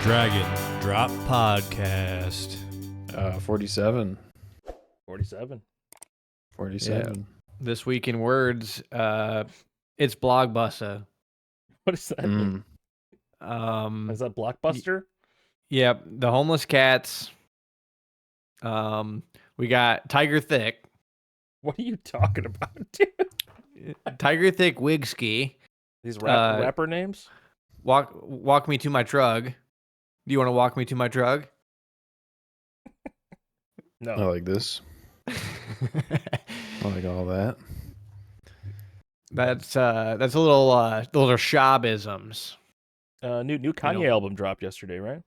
Dragon Drop Podcast. 47. 47. 47. This week in words, it's Blockbuster. What does that mean? Is that Blockbuster? Yep, the homeless cats. We got Tiger Thick. What are you talking about, dude? Tiger Thick Wigski. These rapper names? Walk me to my truck. Do you want to walk me to my truck? No. I like this. I like all that. That's a little those are Shabisms. New Kanye album dropped yesterday, right?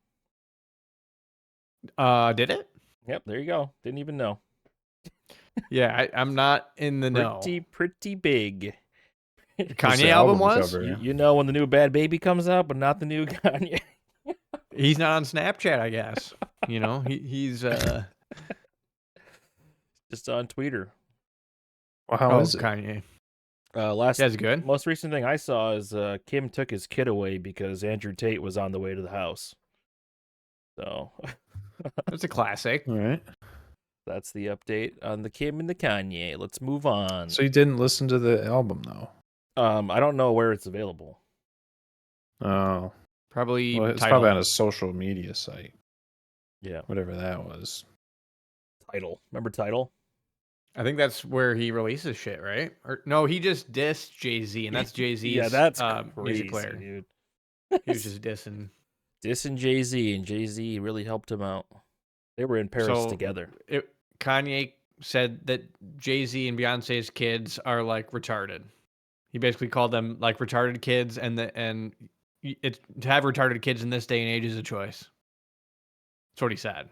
Did it? Yep, there you go. Didn't even know. Yeah, I'm not in the know. Pretty big. Kanye album was? cover, yeah. You know when the new Bad Baby comes out, but not the new Kanye. He's not on Snapchat, I guess. You know, he's just on Twitter. Well, how is it? Kanye. That's good. Most recent thing I saw is Kim took his kid away because Andrew Tate was on the way to the house. So That's a classic. All right. that's the update on the Kim and the Kanye. Let's move on. So you didn't listen to the album, though? I don't know where it's available. Oh. Probably Well, it's Tidal. probably on a social media site, Yeah, whatever that was. Tidal. Remember Tidal? I think that's where he releases shit, right? Or no, he just dissed Jay-Z, and that's Jay-Z's Yeah, that's music crazy, player. dude. He was just dissing. Dissing Jay-Z, and Jay-Z really helped him out. They were in Paris together. Kanye said that Jay-Z and Beyonce's kids are like retarded. He basically called them like retarded kids, and to have retarded kids in this day and age is a choice. That's what he said.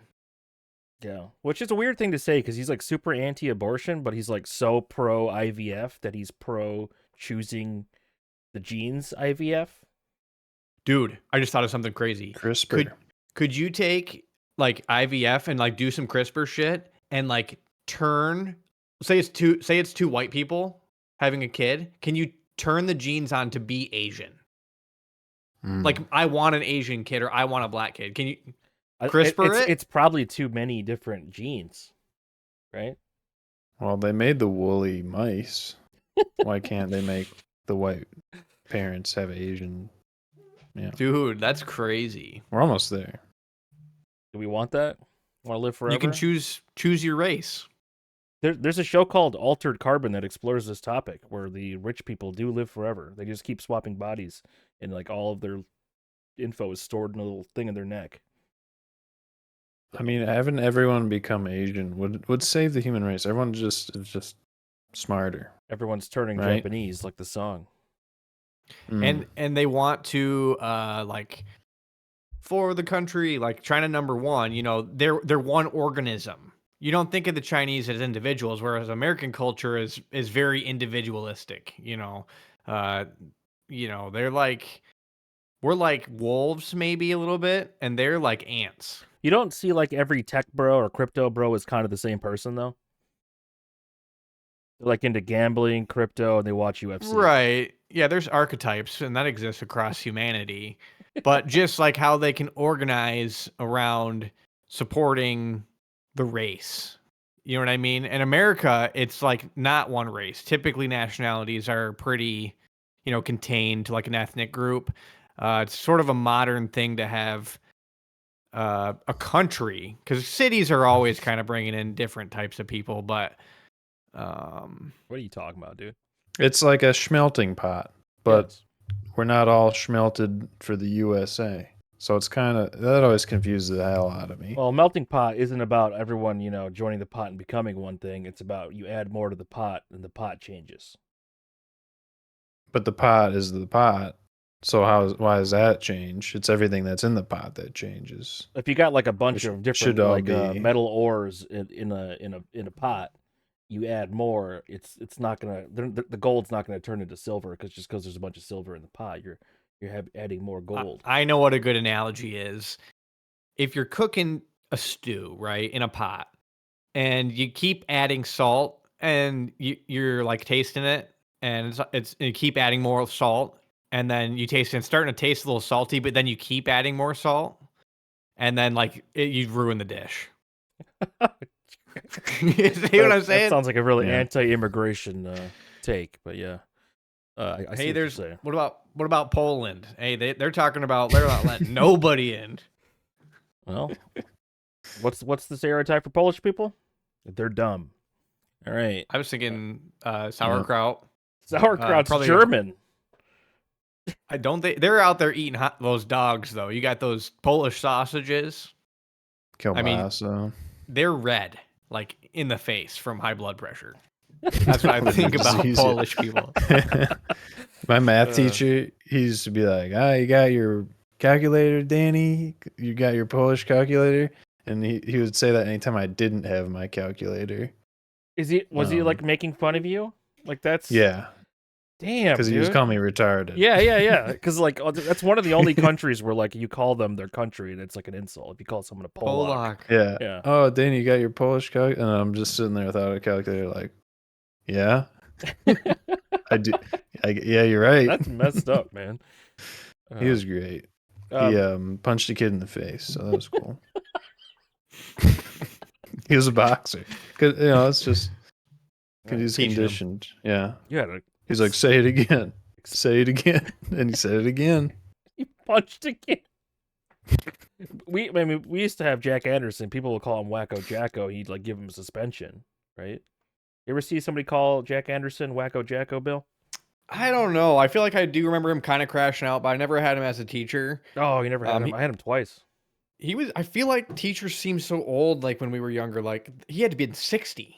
Yeah, which is a weird thing to say because he's like super anti-abortion, but he's like so pro IVF that he's pro choosing the genes IVF. Dude, I just thought of something crazy. CRISPR. Could you take like IVF and like do some CRISPR shit and like turn say it's two white people having a kid? Can you turn the genes on to be Asian? Like I want an Asian kid or I want a black kid. Can you CRISPR it? It's probably too many different genes, right? Well, they made the woolly mice. Why can't they make the white parents have Asian? Yeah. Dude, that's crazy. We're almost there. Do we want that? Want to live forever? You can choose your race. There's a show called Altered Carbon that explores this topic, where the rich people do live forever. They just keep swapping bodies, and like all of their info is stored in a little thing in their neck. I mean, having everyone become Asian would save the human race. Everyone is just smarter. Everyone's turning Right. Japanese, like the song. Mm. And they want to like for the country, like China #1, you know, they're one organism. You don't think of the Chinese as individuals, whereas American culture is very individualistic, you know. They're like we're like wolves maybe a little bit, and they're like ants. You don't see like every tech bro or crypto bro is kind of the same person though. They're like into gambling, crypto, and they watch UFC. Right. Yeah, there's archetypes, and that exists across humanity. But just like how they can organize around supporting the race. You know what I mean? In America, it's like not one race. Typically, nationalities are pretty, contained to like an ethnic group. It's sort of a modern thing to have a country, because cities are always kind of bringing in different types of people, but What are you talking about, dude? It's like a schmelting pot, but Yes. we're not all schmelted for the USA. So it's kind of, that always confuses the hell out of me. Well, melting pot isn't about everyone, joining the pot and becoming one thing. It's about you add more to the pot and the pot changes. But the pot is the pot. So why does that change? It's everything that's in the pot that changes. If you got like a bunch It of different should all like be- metal ore in a pot, you add more. It's not gonna the gold's not gonna turn into silver because there's a bunch of silver in the pot. You're adding more gold. I know what a good analogy is. If you're cooking a stew, right, in a pot, and you keep adding salt, and you're like tasting it, and you keep adding more salt, and then you taste it, and it's starting to taste a little salty, but then you keep adding more salt. and then like you'd ruin the dish. You see what I'm saying? That sounds like a really Yeah. anti-immigration take, but yeah. I see Hey, what you're there's saying. what about Poland? Hey, they're talking about they're not letting nobody in. Well, what's the stereotype for Polish people? They're dumb. All right. I was thinking sauerkraut. Sauerkraut's probably- German. I don't think they're out there eating those dogs though. You got those Polish sausages. Kielbasa. They're red, like in the face from high blood pressure. That's what I think about Disease, yeah. Polish people. My math teacher, he used to be like, you got your calculator, Danny? You got your Polish calculator? And he would say that anytime I didn't have my calculator. Was he like making fun of you? Like that's Yeah, damn, because dude. he was calling me retarded. Yeah. Because like that's one of the only countries where like you call them their country and it's like an insult if you call someone a Polak. Yeah. Yeah. Oh, Danny, you got your Polish calculator? And I'm just sitting there without a calculator like, yeah. I do. Yeah, you're right. That's messed up, man. He was great. He punched a kid in the face, so that was cool. He was a boxer. It's just because he's Teaching him. conditioned. Yeah. Yeah, He's like, say it again. Say it again. And he said it again. he punched a kid. We used to have Jack Anderson. People would call him Wacko Jacko. He'd like give him a suspension, right? You ever see somebody call Jack Anderson Wacko Jacko, Bill? I don't know. I feel like I do remember him kind of crashing out, but I never had him as a teacher. Oh, you never had him. I had him twice. I feel like teachers seem so old, like when we were younger. Like he had to be in 60.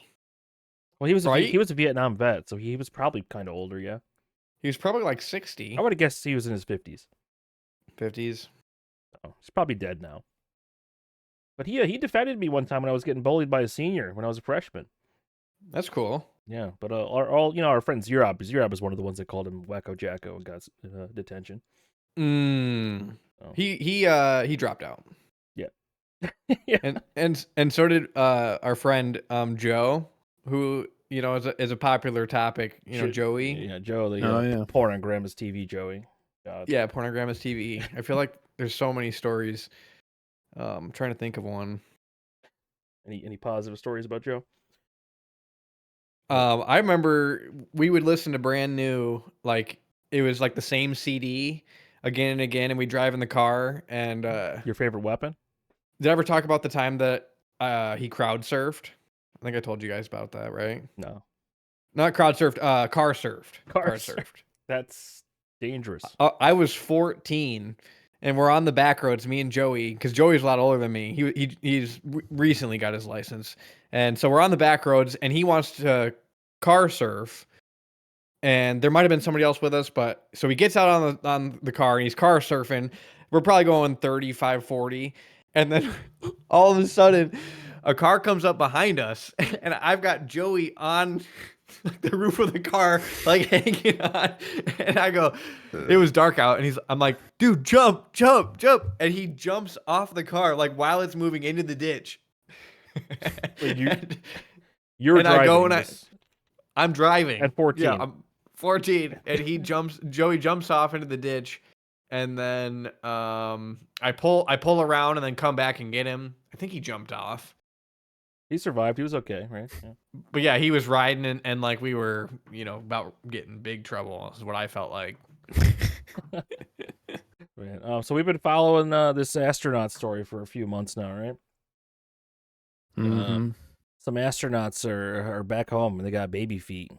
Well, he was Right? he was a Vietnam vet, so he was probably kind of older. Yeah, He was probably like 60. I would have guessed he was in his 50s. 50s. Oh, he's probably dead now. But he defended me one time when I was getting bullied by a senior when I was a freshman. That's cool. Yeah, but our friend Zurab is one of the ones that called him Wacko Jacko and got detention. Oh. He dropped out. Yeah. And so did our friend Joe, who is a popular topic. Joey. Yeah, Joe, the yeah. porn on Grandma's TV, Joey. God. Yeah, Pornogramma's TV. I feel like there's so many stories. I'm trying to think of one. Any positive stories about Joe? I remember we would listen to Brand New, like it was like the same CD again and again, and we drive in the car. And Your favorite weapon? did I ever talk about the time that he crowd surfed? I think I told you guys about that, right? No. Not crowd surfed, car surfed. Car surfed. That's dangerous. I was 14, and we're on the back roads, me and Joey, because Joey's a lot older than me. He's recently got his license, and so we're on the back roads, and he wants to car surf, and there might have been somebody else with us, but so he gets out on the car, and he's car surfing. We're probably going 35, 40, and then all of a sudden, a car comes up behind us, and I've got Joey on the roof of the car, like hanging on, and I go, it was dark out, and I'm like, dude, jump, and he jumps off the car, like while it's moving into the ditch. You're and driving. I go and I'm driving at 14. Yeah, I'm 14, and Joey jumps off into the ditch, and then I pull around and then come back and get him. I think he jumped off. He survived. He was okay, right? Yeah. But yeah, he was riding and like we were, about getting big trouble is what I felt like. Man, so we've been following this astronaut story for a few months now, right? Mm-hmm. Some astronauts are back home and they got baby feet.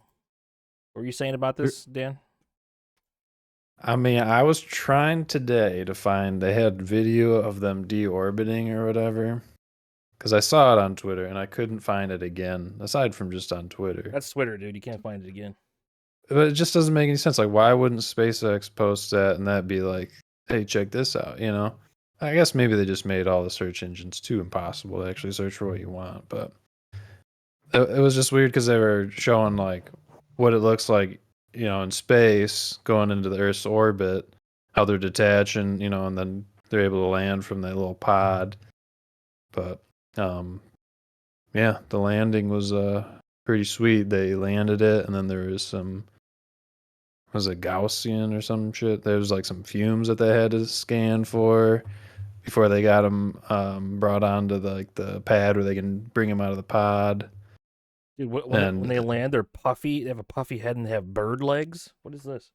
What were you saying about this, Dan? I mean, I was trying today to find, they had video of them deorbiting or whatever. Because I saw it on Twitter and I couldn't find it again, aside from just on Twitter. That's Twitter, dude. You can't find it again. But it just doesn't make any sense. Like, why wouldn't SpaceX post that and that be like, hey, check this out, I guess maybe they just made all the search engines too impossible to actually search for what you want. But it was just weird because they were showing, like, what it looks like, in space going into the Earth's orbit, how they're detaching, and then they're able to land from that little pod. But yeah, the landing was pretty sweet. They landed it, and then there was some, was it Gaussian or some shit? There was like some fumes that they had to scan for, before they got them brought onto the pad where they can bring them out of the pod. Dude, when they land, they're puffy. They have a puffy head and they have bird legs. What is this?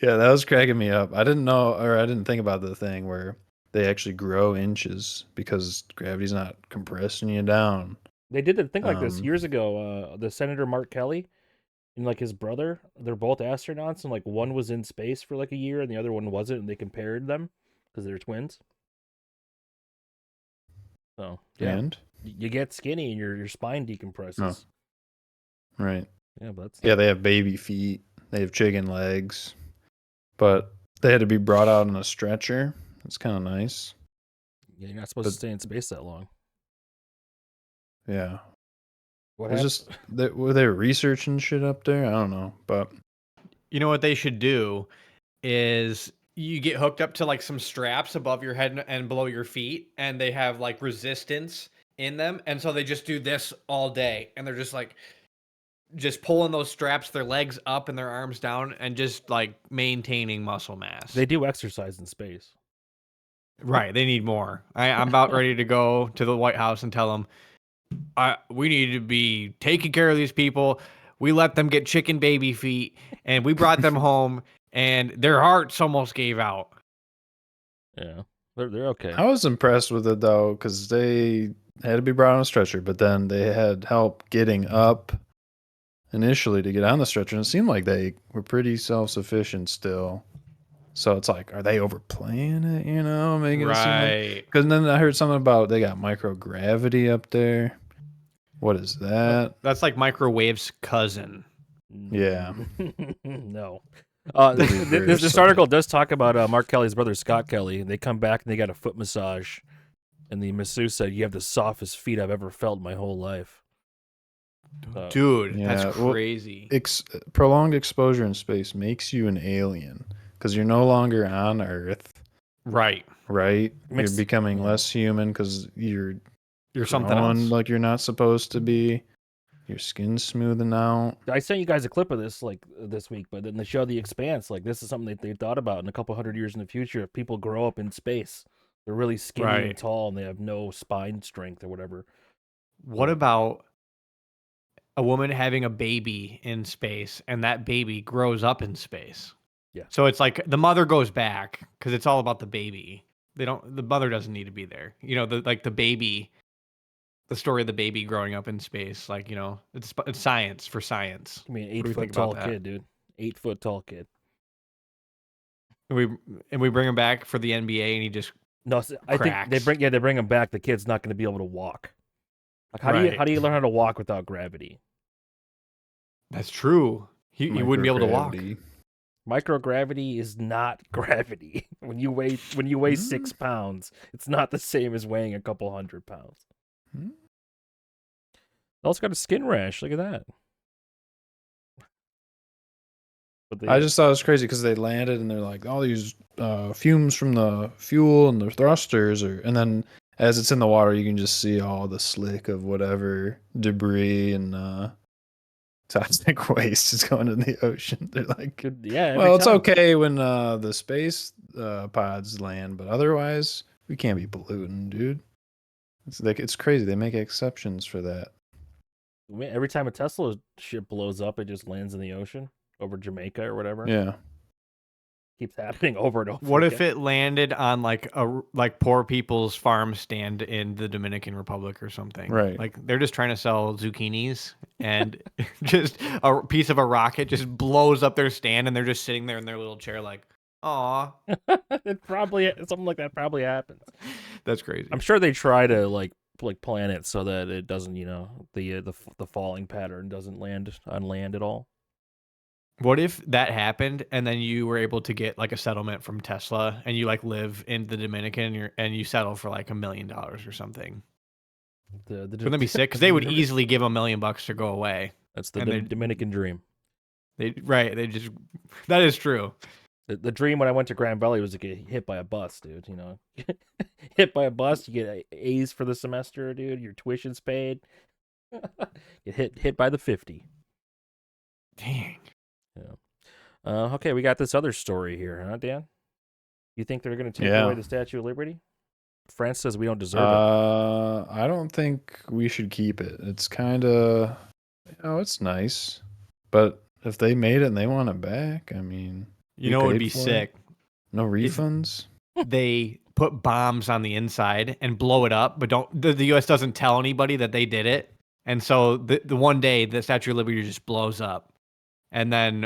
Yeah, that was cracking me up. I didn't know, or I didn't think about the thing where they actually grow inches because gravity's not compressing you down. They did a thing like this Um, years ago. The Senator Mark Kelly and like his brother, they're both astronauts, and like one was in space for like a year and the other one wasn't, and they compared them because they're twins. So yeah, And you get skinny and your spine decompresses. right, Yeah, but that's yeah, they have baby feet. They have chicken legs, but they had to be brought out on a stretcher. It's kind of nice. yeah, you're not supposed to stay in space that long. Yeah, What it's happened? just were they researching shit up there? I don't know, but You know what they should do is you get hooked up to like some straps above your head and below your feet, and they have like resistance in them, and so they just do this all day, and they're just pulling those straps, their legs up and their arms down, and just like maintaining muscle mass. They do exercise in space. Right, they need more. I'm about ready to go to the White House and tell them, we need to be taking care of these people. We let them get chicken baby feet, and we brought them home, and their hearts almost gave out. Yeah, they're okay. I was impressed with it though because they had to be brought on a stretcher, but then they had help getting up initially to get on the stretcher, and it seemed like they were pretty self-sufficient still. So it's like, are they overplaying it? You know, making it seem like, Right. because then I heard something about they got microgravity up there. What is that? That's like microwave's cousin. Yeah. No. The This reverse. article does talk about Mark Kelly's brother, Scott Kelly. They come back and they got a foot massage. And the masseuse said, "You have the softest feet I've ever felt in my whole life." Dude, Yeah, that's well, crazy. Prolonged exposure in space makes you an alien because you're no longer on Earth, Right. right? Makes- You're becoming yeah. less human because you're You're something growing else. like you're not supposed to be. Your skin's smoothing out. I sent you guys a clip of this like this week, but then they show The Expanse. Like this is something that they thought about in a couple hundred years in the future. If people grow up in space, they're really skinny and Right. tall, and they have no spine strength or whatever. What about a woman having a baby in space and that baby grows up in space? Yeah. So it's like the mother goes back because it's all about the baby. The mother doesn't need to be there. You know, the baby, the story of the baby growing up in space. Like, you know, it's science for science. I mean, What do we 8 foot think about tall that? kid, dude. 8 foot tall kid. And we bring him back for the NBA and he just No, I think they cracks. bring him back. The kid's not going to be able to walk. Like Right. how do you learn how to walk without gravity? That's true. He wouldn't be able to walk. Microgravity. Microgravity is not gravity. When you weigh 6 pounds, it's not the same as weighing a couple 100 pounds. Hmm. Also got a skin rash. Look at that. But I just thought it was crazy because they landed and they're like, all these fumes from the fuel and the thrusters, and then as it's in the water, you can just see all the slick of whatever debris and toxic waste is going in the ocean. They're like, yeah. every well, it's time. okay when the space pods land, but otherwise we can't be polluting, dude. It's like it's crazy. They make exceptions for that. Every time a Tesla ship blows up, it just lands in the ocean over Jamaica or whatever. Yeah. Keeps happening over and over. What if again. it landed on like poor people's farm stand in the Dominican Republic or something? Right. Like they're just trying to sell zucchinis and just a piece of a rocket just blows up their stand and they're just sitting there in their little chair like, "Aw." It probably something like that probably happens. That's crazy. I'm sure they try to like plan it so that it doesn't, the falling pattern doesn't land on land at all. What if that happened and then you were able to get like a settlement from Tesla and you like live in the Dominican and you settle for like $1 million or something? Wouldn't that be sick? Because they would easily give $1 million to go away. That's the and they- Dominican dream. That is true. The dream when I went to Grand Valley was to get hit by a bus, dude. Hit by a bus, you get A's for the semester, dude. Your tuition's paid. Get hit by the 50. Dang. Yeah. Okay, we got this other story here, huh, Dan? You think they're going to take Yeah. away the Statue of Liberty? France says we don't deserve it. I don't think we should keep it. It's kind of, it's nice, but if they made it and they want it back, I mean, You we know, it would paid be for it. sick. No refunds. They put bombs on the inside and blow it up, but the U.S. doesn't tell anybody that they did it. And so the one day the Statue of Liberty just blows up, and then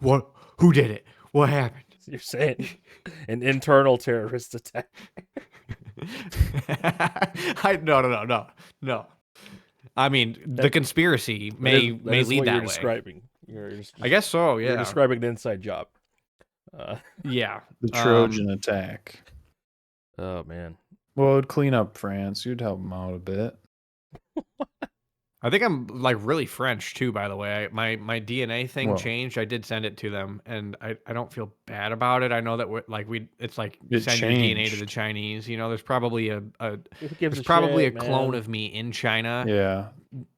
what? Who did it? What happened? You're saying an internal terrorist attack. No. I mean, the conspiracy may that lead is what that you're way. describing. I guess so. You're Yeah. describing an inside job. Yeah. The Trojan attack. Oh man. Well, it would clean up France. You'd help them out a bit. I think I'm like really French too, by the way. My DNA thing Well- changed. I did send it to them, and I don't feel bad about it. I know that it's like It send your DNA to changed. the Chinese. You know, there's probably Who gives there's a probably shit, a clone man? of me in China, Yeah.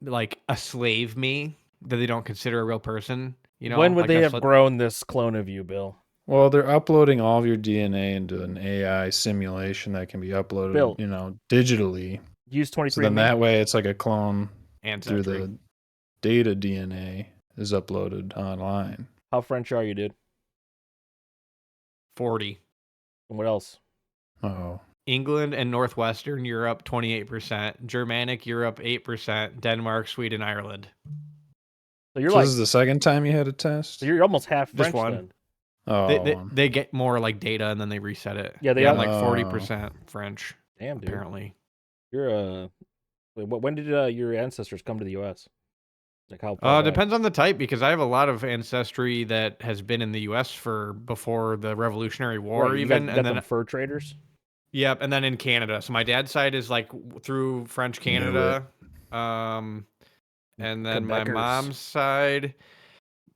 like a slave me that they don't consider a real person. You know, when would like they that's have grown this clone of you, Bill? Well, they're uploading all of your DNA into an AI simulation that can be uploaded, Bill. digitally. Use 23andMe. So then that way it's like a clone ancestry. through the data DNA is uploaded online. How French are you, dude? 40. And what else? Oh. England and Northwestern Europe 28%, Germanic Europe 8%, Denmark, Sweden, Ireland. So you're So like, this is the second time you had a test? so you're almost half Just French one. then. Oh, They get more like data and then they reset it. Yeah, they I'm are- like Oh. 40% French Damn, dude. apparently. You're when did your ancestors come to the U.S.? Like how? far back? Depends on the type because I have a lot of ancestry that has been in the U.S. for before the Revolutionary War, Right, you even, got and then them fur traders. yep, and then in Canada. So my dad's side is like through French Knew Canada, and then my Quebecers. mom's side.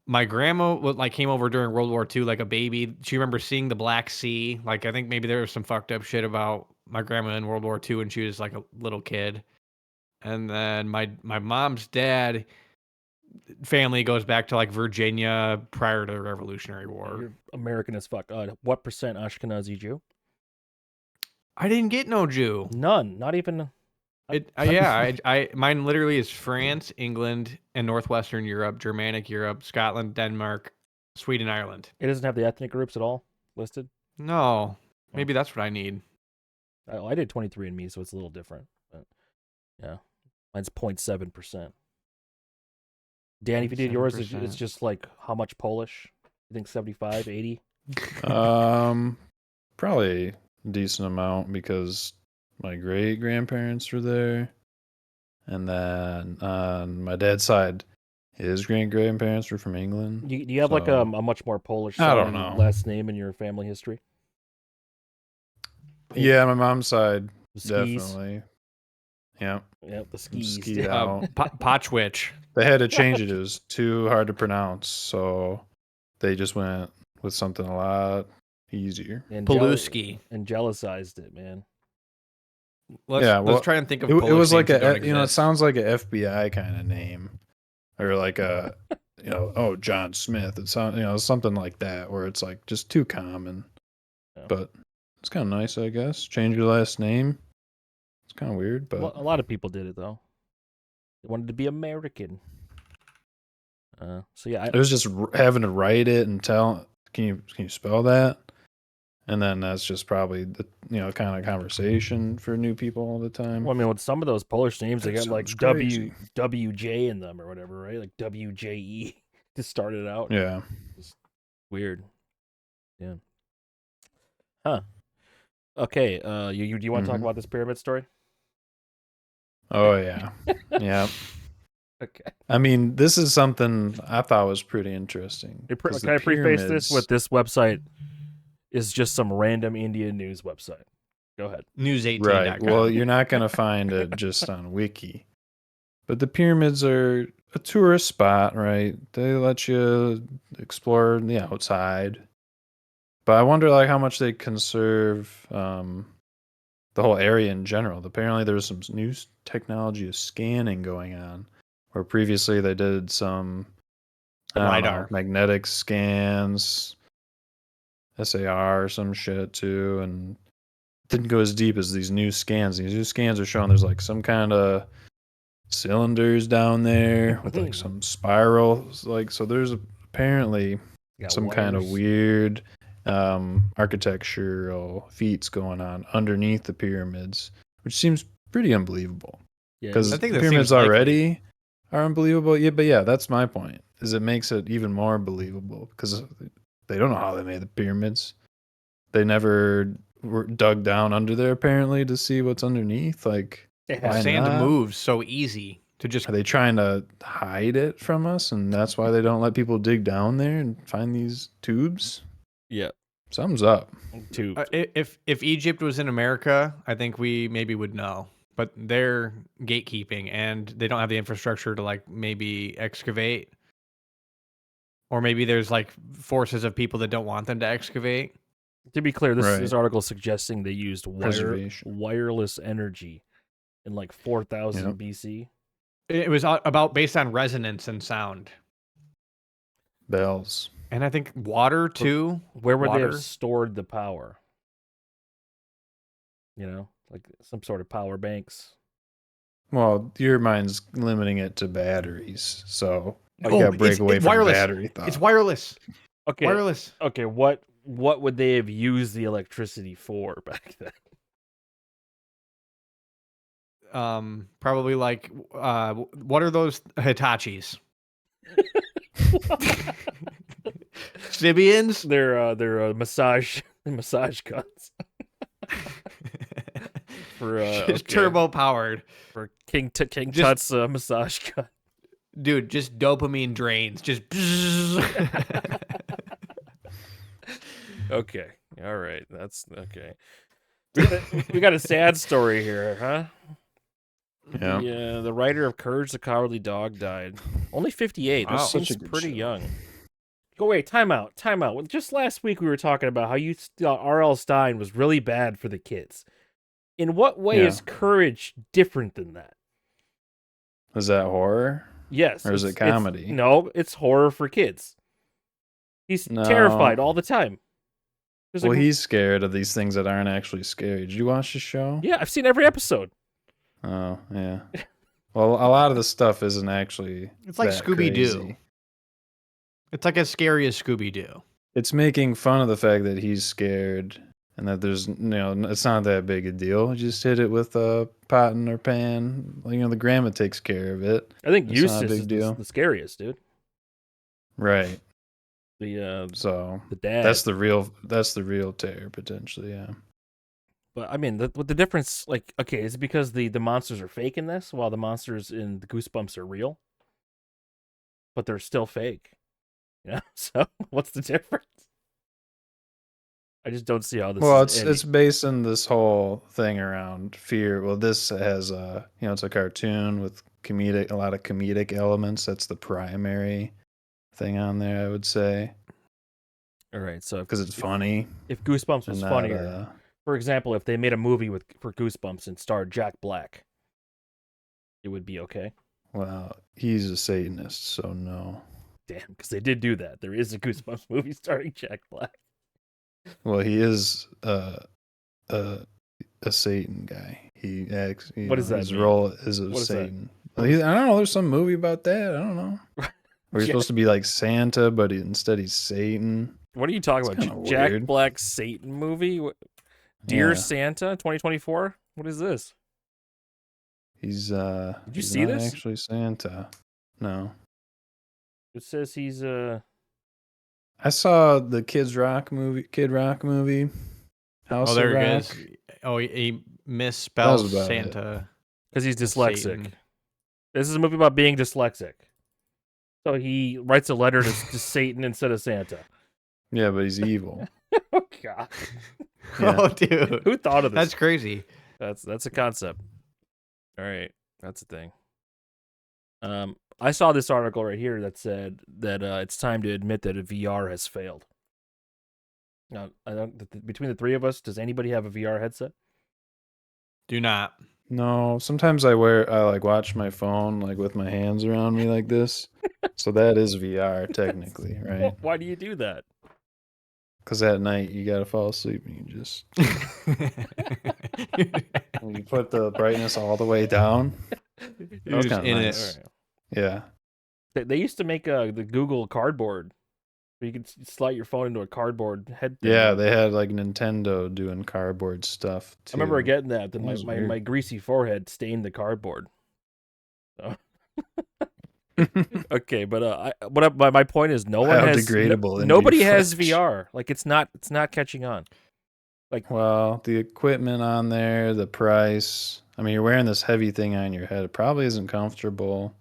My grandma came over during World War II like a baby. She remembers seeing the Black Sea. Like I think maybe there was some fucked up shit about my grandma in World War II when she was like a little kid. And then my mom's dad family goes back to like Virginia prior to the Revolutionary War. You're American as fuck. What percent Ashkenazi Jew? I didn't get no Jew. None. Not even. Mine literally is France, England, and Northwestern Europe, Germanic Europe, Scotland, Denmark, Sweden, Ireland. It doesn't have the ethnic groups at all listed. No, maybe that's what I need. I did 23andMe, so it's a little different. But yeah, mine's 0.7%. Dan, if you did yours, it's 0.7%. just like how much Polish? You think 75, 80? probably a decent amount because my great grandparents were there, and then on my dad's side, his great grandparents were from England. Do you have like a so- much more Polish I don't sounding know. last name in your family history? Yeah, my mom's side The skis. definitely. Yeah, Yep, the skis. skied out. Potchwich. They had to change it. It was too hard to pronounce, so they just went with something a lot easier. And Paluski. and jealous-ized it, man. Let's try and think of It Polish was like names that don't it exist. sounds like an FBI kind of name, or like a, oh, John Smith. It sounds, something like that, where it's like just too common. Yeah. But it's kind of nice, I guess. Change your last name. It's kind of weird, but Well, a lot of people did it though. They wanted to be American. So yeah, it was just having to write it and tell. Can you spell that? And then that's just probably the kind of conversation for new people all the time. well, I mean, with some of those Polish names, they That got like sounds crazy. WJ in them or whatever, right? Like WJE to start it out. Yeah. Weird. Yeah. Huh. Okay. You do you want to talk Mhm. about this pyramid story? Oh yeah. Yeah. Okay. I mean, this is something I thought was pretty interesting. 'cause Can the I preface this pyramids- with this website is just some random Indian news website? Go ahead. News18.com. Right. Well, you're not going to find it just on Wiki. But the pyramids are a tourist spot, right? They let you explore the outside. But I wonder how much they conserve the whole area in general. Apparently there's some new technology of scanning going on, where previously they did some I don't know, LiDAR. magnetic scans. SAR or some shit too, and didn't go as deep as these new scans. These new scans are showing there's like some kind of cylinders down there with like some spirals. Like, so there's apparently Got some kind of wires. weird architectural feats going on underneath the pyramids, which seems pretty unbelievable. Yeah, Because I the think that pyramids seems likely. already are unbelievable. Yeah, but yeah, that's my point. Is it makes it even more believable because they don't know how they made the pyramids. They never were dug down under there apparently to see what's underneath. Like, Yeah. why Sand not? moves so easy to just. Are they trying to hide it from us, and that's why they don't let people dig down there and find these tubes? yeah. Something's up. Tube. If Egypt was in America, I think we maybe would know. But they're gatekeeping, and they don't have the infrastructure to like maybe excavate, or maybe there's like forces of people that don't want them to excavate. To be clear, this Right. article is suggesting they used Preservation. wireless energy in like 4000 Yep. BC. It was about based on resonance and sound, Bells. and I think water too. Where would they Water? have stored the power? You know, like some sort of power banks. Well, your mind's limiting it to batteries, so you Oh, gotta break it's away from wireless. battery thought. It's wireless. Okay. Wireless. Okay, what would they have used the electricity for back then? Probably like what are those Hitachis? Sibians? They're massage guns for Just turbo powered. for King Just- Tut's massage gun. Dude, just dopamine drains. Just Okay, all right, that's okay. We got a sad story here, huh? Yeah. The writer of Courage the Cowardly Dog died. Only 58. Wow. That Such seems a good pretty show. young. Go wait, time out. Well, just last week we were talking about how you R.L. Stein was really bad for the kids. In what way Yeah. is Courage different than that? Is that horror? Yes. Or is it comedy? No, it's horror for kids. He's No. terrified all the time. There's Well, like- he's scared of these things that aren't actually scary. Did you watch the show? yeah, I've seen every episode. Oh, yeah. Well, a lot of the stuff isn't actually. It's like that Scooby-Doo. crazy. It's like as scary as Scooby-Doo. It's making fun of the fact that he's scared and that there's, it's not that big a deal. You just hit it with a pot in or pan. The grandma takes care of it. I think It's not a Eustace big is deal. the scariest, dude. Right. The So dad. that's the real terror potentially. Yeah. But I mean, the difference, like, okay, is it because the monsters are fake in this, while the monsters in the Goosebumps are real, but they're still fake? Yeah. So what's the difference? I just don't see how this. Well, is it's basing this whole thing around fear. Well, this has it's a cartoon with a lot of comedic elements. That's the primary thing on there, I would say, all right. So because it's funny. if Goosebumps was and not, funnier, for example, if they made a movie for Goosebumps and starred Jack Black, it would be okay. Well, he's a Satanist, so no. Damn, because they did do that. There is a Goosebumps movie starring Jack Black. Well, he is a Satan guy. He acts. What does that His mean? role is of What is that? Satan. Well, I don't know. There's some movie about that. I don't know. Where he's Yeah. supposed to be like Santa, but instead he's Satan. What are you talking It's about? kinda Jack weird. Black's Satan movie? Dear Yeah. Santa 2024? What is this? He's Did you he's see not this? actually Santa. No. It says he's I saw the Kid Rock movie. House Oh, there of it Rock. is. Oh, he misspells about it. Santa. because he's dyslexic. Satan. This is a movie about being dyslexic. So he writes a letter to Satan instead of Santa. Yeah, but he's evil. Oh god. Yeah. Oh, dude. Who thought of this? That's crazy. That's a concept. All right, that's a thing. I saw this article right here that said that it's time to admit that a VR has failed. Now, I don't. Between the three of us, does anybody have a VR headset? Do not. No, sometimes I watch my phone like with my hands around me like this. So that is VR technically, right? Why do you do that? Because at night you gotta fall asleep and you just when you put the brightness all the way down. You're was just kinda in nice. it. Yeah. They used to make the Google Cardboard, where you could slide your phone into a cardboard head thing. Yeah, they had like Nintendo doing cardboard stuff I too. remember getting that. Then That was my weird. greasy forehead stained the cardboard. So. Okay, but my point is no one has Biodegradable into nobody your has flesh. VR. Like it's not catching on. Well, the equipment on there, the price. I mean, you're wearing this heavy thing on your head. It probably isn't comfortable,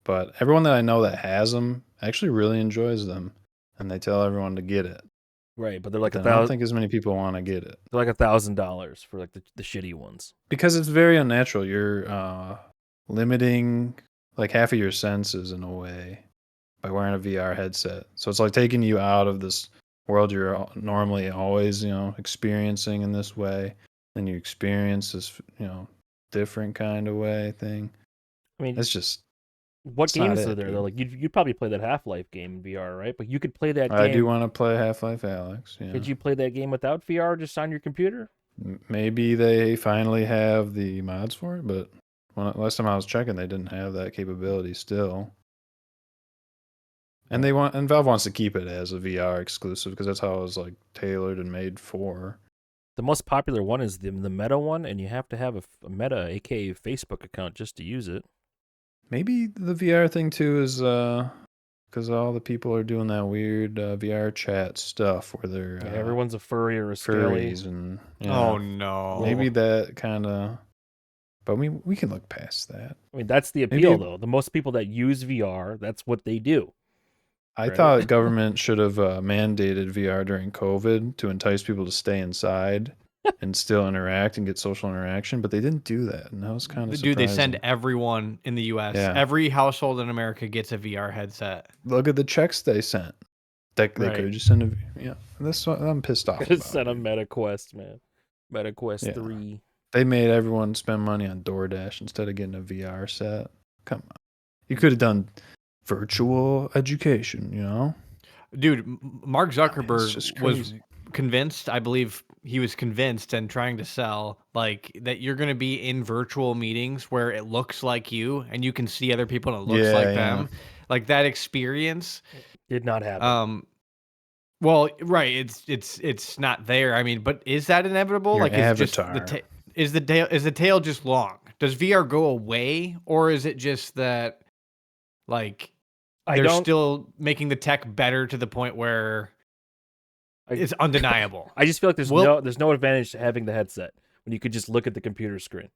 but everyone that I know that has them actually really enjoys them, and they tell everyone to get it. Right, but they're like But then I don't think as many people want to get it they're like $1,000 for like the shitty ones. because it's very unnatural. You're limiting like half of your senses in a way by wearing a VR headset. So it's like taking you out of this world you're normally always, experiencing in this way. Then you experience this, different kind of way thing. I mean, It's just, what it's not games are it, there? dude. Though? Like you'd probably play that Half-Life game in VR, right? But you could play that I game. do want to play Half-Life Alyx. Yeah. Could you play that game without VR, just on your computer? Maybe they finally have the mods for it, but last time I was checking, they didn't have that capability still. And Valve wants to keep it as a VR exclusive because that's how it was like tailored and made for. The most popular one is the Meta one, and you have to have a Meta, aka Facebook account, just to use it. Maybe the VR thing too is because all the people are doing that weird VR chat stuff where they're Everyone's a furry or a scaly. furries and Oh no. maybe that kind of. But we can look past that. I mean, that's the appeal, though. The most people that use VR, that's what they do. I Right. thought government should have mandated VR during COVID to entice people to stay inside and still interact and get social interaction, but they didn't do that, and that was kind of surprising. Dude, they send everyone in the U.S. Yeah. Every household in America gets a VR headset. Look at the checks they sent. They could Right. have just sent a yeah. That's what I'm pissed off about. Send a dude. MetaQuest, man. MetaQuest Yeah. 3. They made everyone spend money on DoorDash instead of getting a VR set. Come on, you could have done virtual education. Dude, Mark It's Zuckerberg just was crazy. convinced, I believe he was convinced and trying to sell like that you're going to be in virtual meetings where it looks like you and you can see other people and it looks like them. Like that experience Did not happen. well, right, it's not there. I mean, but is that inevitable? Your Like is just avatar. is the tail just long? Does VR go away or is it just that like they're still making the tech better to the point where it's undeniable? I just feel like there's no advantage to having the headset when you could just look at the computer screen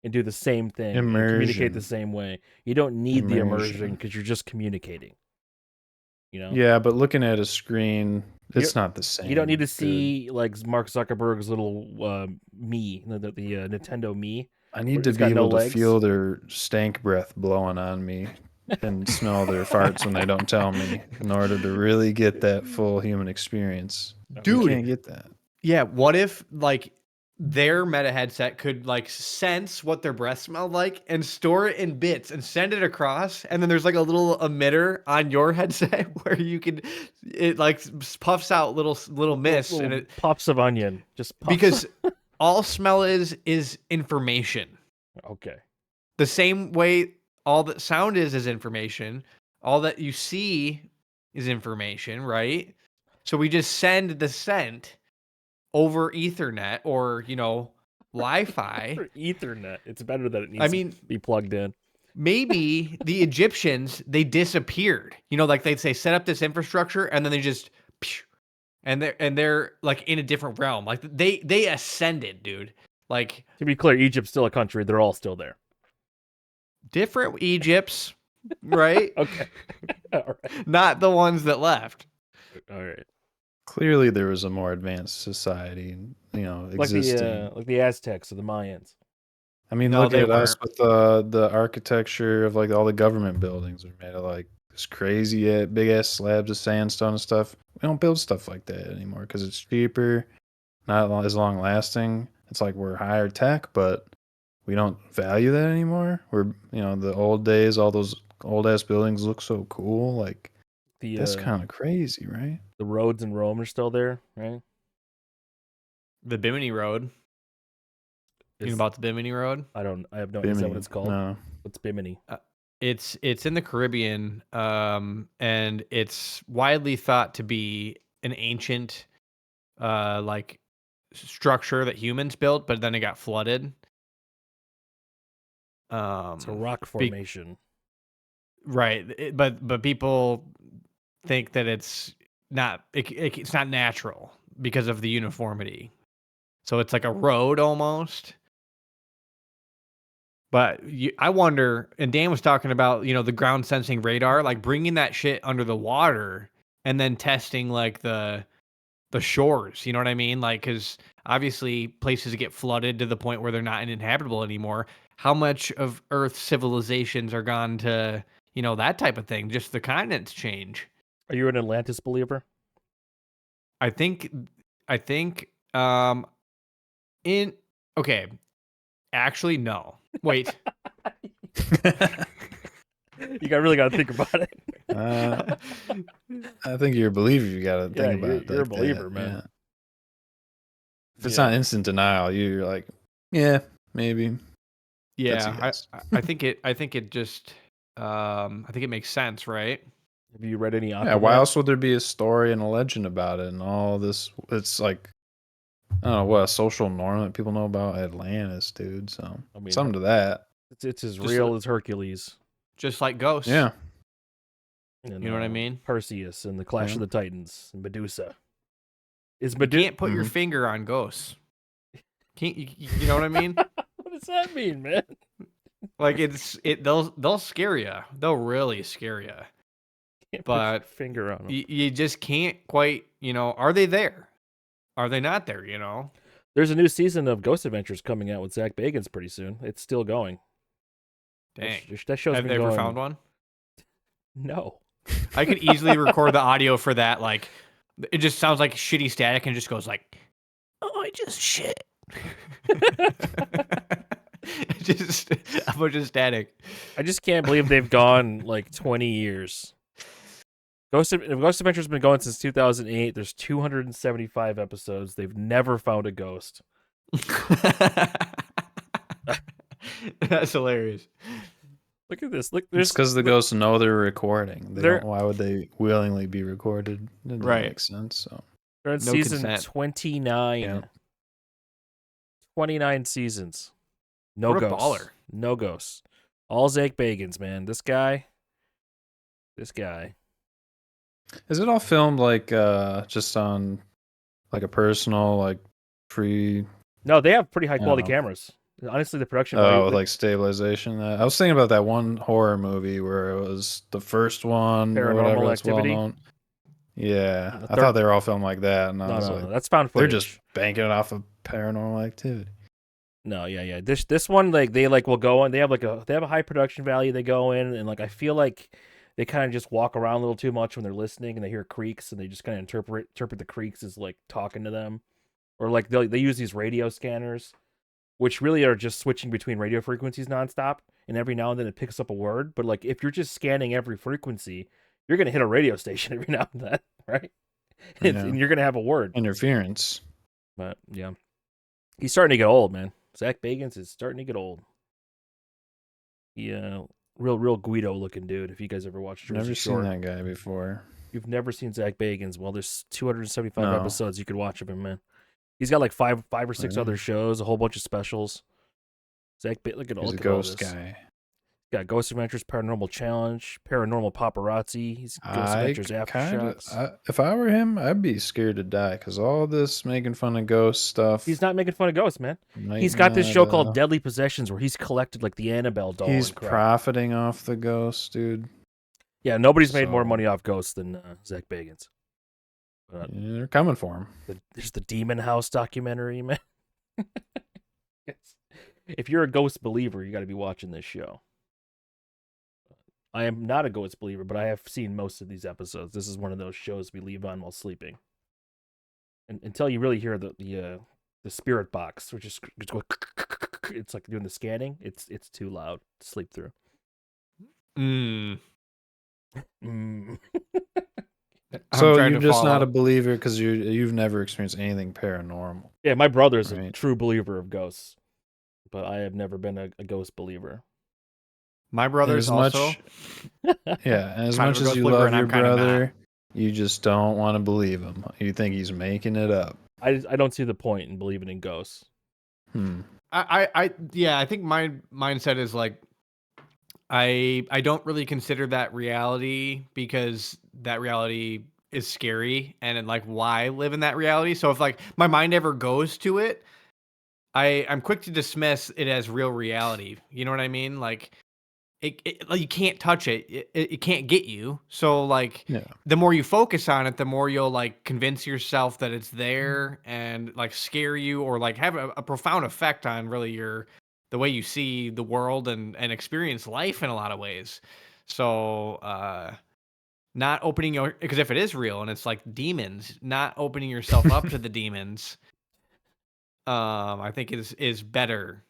and do the same thing and communicate the Immersion. same way. You don't need the immersion Immersion. because you're just communicating. Yeah, but looking at a screen, it's not the same. You don't need to dude. see like Mark Zuckerberg's little me, the Nintendo me. I need where to it's be got no able to legs. feel their stank breath blowing on me and smell their farts when they don't tell me in order to really get that full human experience. You Dude. can't get that. Yeah, what if like their Meta headset could like sense what their breath smelled like and store it in bits and send it across, and then there's like a little emitter on your headset where it like puffs out little mist Little and it puffs of onion just puffs. because all smell is information. Okay. The same way all that sound is information. All that you see is information, right? So we just send the scent over Ethernet or, Wi-Fi. For Ethernet, it's better that it needs to be plugged in. Maybe the Egyptians, they disappeared. Like they'd say, set up this infrastructure, and then they just, and they're like in a different realm. Like they ascended, dude. Like, to be clear, Egypt's still a country. They're all still there. different Egypts, right? Okay. All right. Not the ones that left. All right. Clearly, there was a more advanced society, existing. Like the Aztecs or the Mayans. I mean, No, look they at us weren't. with the architecture of like all the government buildings are made of like this crazy big ass slabs of sandstone and stuff. We don't build stuff like that anymore because it's cheaper, not as long lasting. It's like we're higher tech, but we don't value that anymore. We're the old days, all those old ass buildings look so cool. Like that's kind of crazy, right? The roads in Rome are still there, right? The Bimini Road. You know about the Bimini Road? I have no idea. Is that what it's called? No. What's Bimini? It's in the Caribbean, and it's widely thought to be an ancient, like structure that humans built, but then it got flooded. It's a rock formation. Right, but people think that it's not. It's not natural because of the uniformity. So it's like a road almost. But I wonder, and Dan was talking about, the ground sensing radar, like bringing that shit under the water and then testing like the shores. You know what I mean? Like, because obviously places get flooded to the point where they're not uninhabitable anymore. How much of Earth's civilizations are gone to, that type of thing? Just the continents change. Are you an Atlantis believer? I think, okay. Actually, no. Wait. You really got to think about it. I think you're a believer. You got to think about it. You're a believer, man. Yeah. If it's not instant denial, you're like, yeah, maybe. Yeah, I think it just, I think it makes sense, right? Have you read any? Yeah. Why else would there be a story and a legend about it and all this? It's like, I don't know what a social norm that people know about Atlantis, dude. So something to that. It's as real as Hercules, just like ghosts. Yeah, and, you know what I mean. Perseus and the Clash of the Titans and Medusa. You can't put your finger on ghosts. Can't you know what I mean? What does that mean, man? Like they'll scare you. They'll really scare you. Can't but put your finger on them. You just can't quite. Are they there? Are they not there? There's a new season of Ghost Adventures coming out with Zach Bagans pretty soon. It's still going. Dang. That show's Have been they ever going... found one? No. I could easily record the audio for that. Like, it just sounds like shitty static and just goes like, "Oh, I just shit." Just a bunch of static. I just can't believe they've gone like 20 years. Ghost Adventures has been going since 2008. There's 275 episodes. They've never found a ghost. That's hilarious. Look at this. Look, it's because the ghosts know they're recording. Why would they willingly be recorded? It doesn't make sense. So they're in season 29. Yeah. 29 seasons. No what a ghosts. Baller. No ghosts. All Zach Bagans, man. This guy. Is it all filmed like just on like a personal like free? No, they have pretty high quality cameras. Honestly, the production value. With like stabilization. I was thinking about that one horror movie where it was the first one, Paranormal Activity. Well known. Yeah, I thought they were all filmed like that, and I was like, that's found footage. They're just banking it off of Paranormal Activity. No, yeah. This one, like they will go in. They have a high production value. They go in and like I feel like they kind of just walk around a little too much when they're listening and they hear creaks and they just kind of interpret the creaks as like talking to them, or like they use these radio scanners, which really are just switching between radio frequencies nonstop, and every now and then it picks up a word. But like if you're just scanning every frequency, you're gonna hit a radio station every now and then, right? And you're gonna have a word interference. But yeah, he's starting to get old, man. Zach Bagans is starting to get old. Yeah, real Guido looking dude. If you guys ever watched Jersey Shore. Never seen that guy before. You've never seen Zach Bagans? Well, there's 275 episodes you could watch of him, man. He's got like five or six other shows, a whole bunch of specials. Zach, look at all. He's a ghost guy. Got Ghost Adventures, Paranormal Challenge, Paranormal Paparazzi. He's Ghost Adventures Aftershocks. If I were him, I'd be scared to die because all this making fun of ghost stuff. He's not making fun of ghosts, man. He's got this show called Deadly Possessions where he's collected like the Annabelle doll. He's profiting off the ghosts, dude. Yeah, nobody's made more money off ghosts than Zach Bagans. They're coming for him. There's the Demon House documentary, man. If you're a ghost believer, you got to be watching this show. I am not a ghost believer, but I have seen most of these episodes. This is one of those shows we leave on while sleeping. And until you really hear the spirit box, which is it's like doing the scanning. It's too loud to sleep through. So trying you're to just not follow. a believer because you've never experienced anything paranormal. Yeah, my brother's a Right. true believer of ghosts, but I have never been a ghost believer. My And brother's also yeah, and as kind of much a as ghost you believer, love and your I'm kind of not. brother, you just don't want to believe him. You think he's making it up. I don't see the point in believing in ghosts. I think my mindset is like I don't really consider that reality because that reality is scary and like why live in that reality. So if like my mind ever goes to it, I'm quick to dismiss it as real reality. You know what I mean? Like like you can't touch it. It can't get you. So like Yeah. the more you focus on it, the more you'll like convince yourself that it's there and like scare you or like have a profound effect on really the way you see the world and experience life in a lot of ways. So not opening your because if it is real and it's like demons, not opening yourself up to the demons, I think is better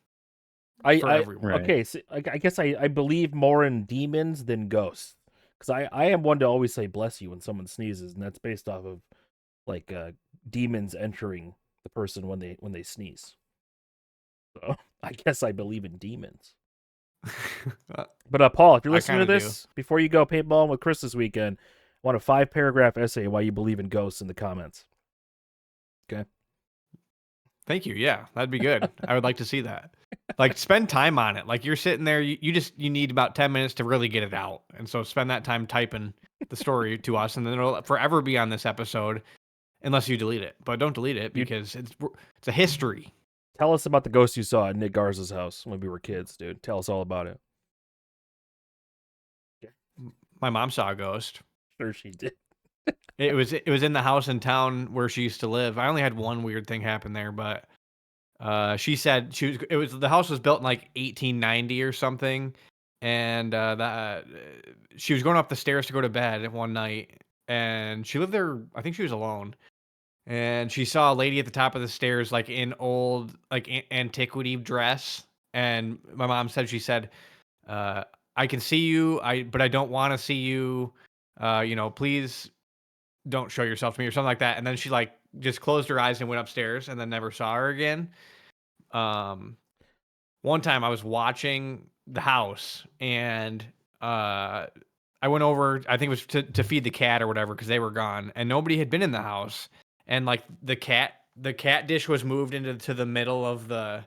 for everyone. Right. Okay, so I guess I believe more in demons than ghosts, because I am one to always say bless you when someone sneezes, and that's based off of like demons entering the person when they sneeze. So I guess I believe in demons. But Paul, if you're I listening to kinda do. this, before you go paintballing with Chris this weekend, I want a 5-paragraph essay why you believe in ghosts in the comments. Okay. Thank you. Yeah, that'd be good. I would like to see that. Like spend time on it. Like you're sitting there, you need about 10 minutes to really get it out. And so spend that time typing the story to us and then it'll forever be on this episode unless you delete it. But don't delete it because it's a history. Tell us about the ghost you saw at Nick Garza's house when we were kids, dude. Tell us all about it. My mom saw a ghost. Sure she did. It was in the house in town where she used to live. I only had one weird thing happen there, but she said the house was built in like 1890 or something, and she was going up the stairs to go to bed one night, and she lived there. I think she was alone, and she saw a lady at the top of the stairs, like in old like antiquity dress, and my mom said she said, "I can see you, but I don't want to see you. Please." Don't show yourself to me or something like that. And then she like just closed her eyes and went upstairs and then never saw her again. One time I was watching the house and I went over, I think it was to feed the cat or whatever, because they were gone and nobody had been in the house. And like the cat dish was moved into the middle of the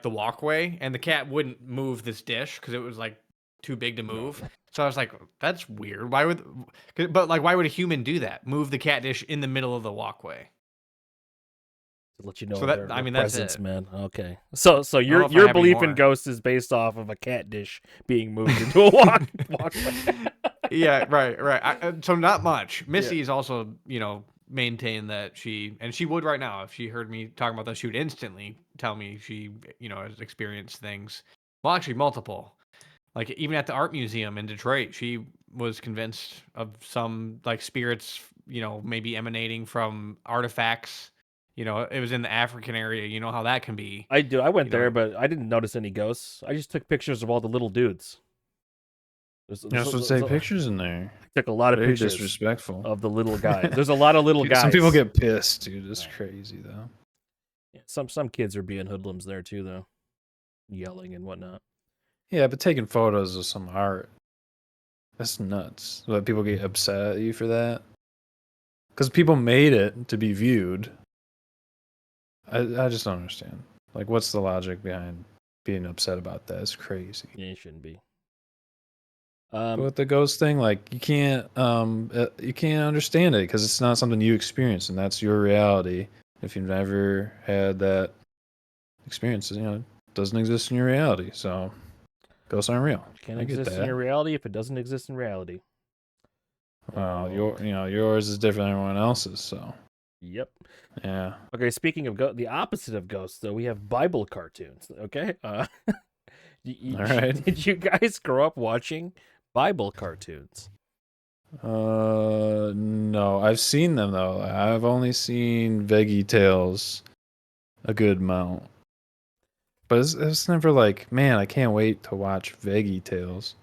walkway, and the cat wouldn't move this dish because it was like too big to move. So I was like, that's weird. Why would a human do that? Move the cat dish in the middle of the walkway. To let you know So their that's presence, it. man. Okay. So know your if I have any belief in more. ghosts is based off of a cat dish being moved into a walkway. Yeah, right. So not much. Missy's also, maintained that she would right now if she heard me talking about that, she would instantly tell me she, has experienced things. Well, actually, multiple. Like even at the art museum in Detroit, she was convinced of some like spirits, maybe emanating from artifacts. It was in the African area. You know how that can be. I do. I went You know- there, but I didn't notice any ghosts. I just took pictures of all the little dudes. You're not supposed to take pictures in there. I took a lot of Very pictures disrespectful. of the little guys. There's a lot of little Dude, guys. some people get pissed, dude. It's crazy though. Yeah, some kids are being hoodlums there too, though, yelling and whatnot. Yeah, but taking photos of some art, that's nuts. But people get upset at you for that. Because people made it to be viewed. I just don't understand. Like, what's the logic behind being upset about that? It's crazy. Yeah, it shouldn't be. But with the ghost thing, like you can't understand it because it's not something you experience, and that's your reality. If you've never had that experience, it doesn't exist in your reality. So ghosts aren't real. Can't I get exist in that. your reality if it doesn't exist in reality. Well, yours is different than everyone else's. So Yep. yeah. Okay, speaking of the opposite of ghosts, though, we have Bible cartoons. Okay. All right. Did you guys grow up watching Bible cartoons? No, I've seen them though. I've only seen Veggie Tales a good amount, but it's never like, man, I can't wait to watch Veggie Tales.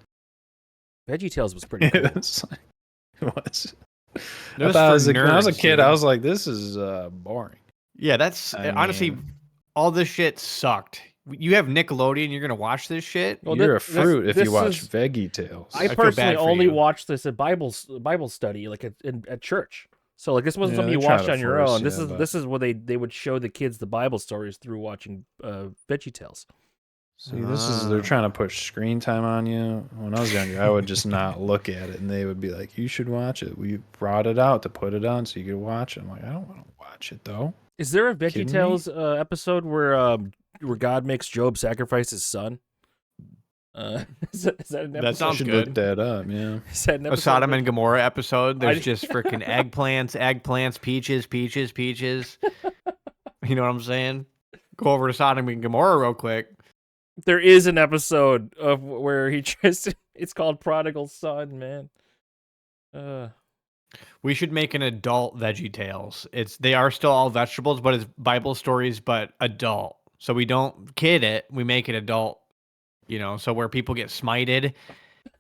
VeggieTales was pretty cool. It's like, what? Those thought for when I was a nerds, kid, dude. I was like, this is boring. Yeah, that's I honestly mean- all this shit sucked. You have Nickelodeon, you're gonna watch this shit. Well, You're a this- fruit if this you watch is- Veggie Tales. I feel personally bad for only you. watched this at Bible study, like at church. So like this wasn't Yeah, something they you try watched to on your force own. you, This but- is what they would show the kids the Bible stories through watching Veggie Tales. See, they're trying to push screen time on you. When I was younger, I would just not look at it, and they would be like, "You should watch it. We brought it out to put it on so you could watch it." I'm like, I don't want to watch it though. Is there a Veggie Kidding me? Tales episode where God makes Job sacrifice his son? Is that an episode? That sounds I should good. look that up. Yeah. Is that an A episode Sodom of and Gomorrah episode. There's I- just freaking eggplants, peaches. You know what I'm saying? Go over to Sodom and Gomorrah real quick. There is an episode of where he just it's called Prodigal Son, man. We should make an adult Veggie Tales. They are still all vegetables, but it's Bible stories, but adult. So we don't kid it. We make it adult. You know, so where people get smited.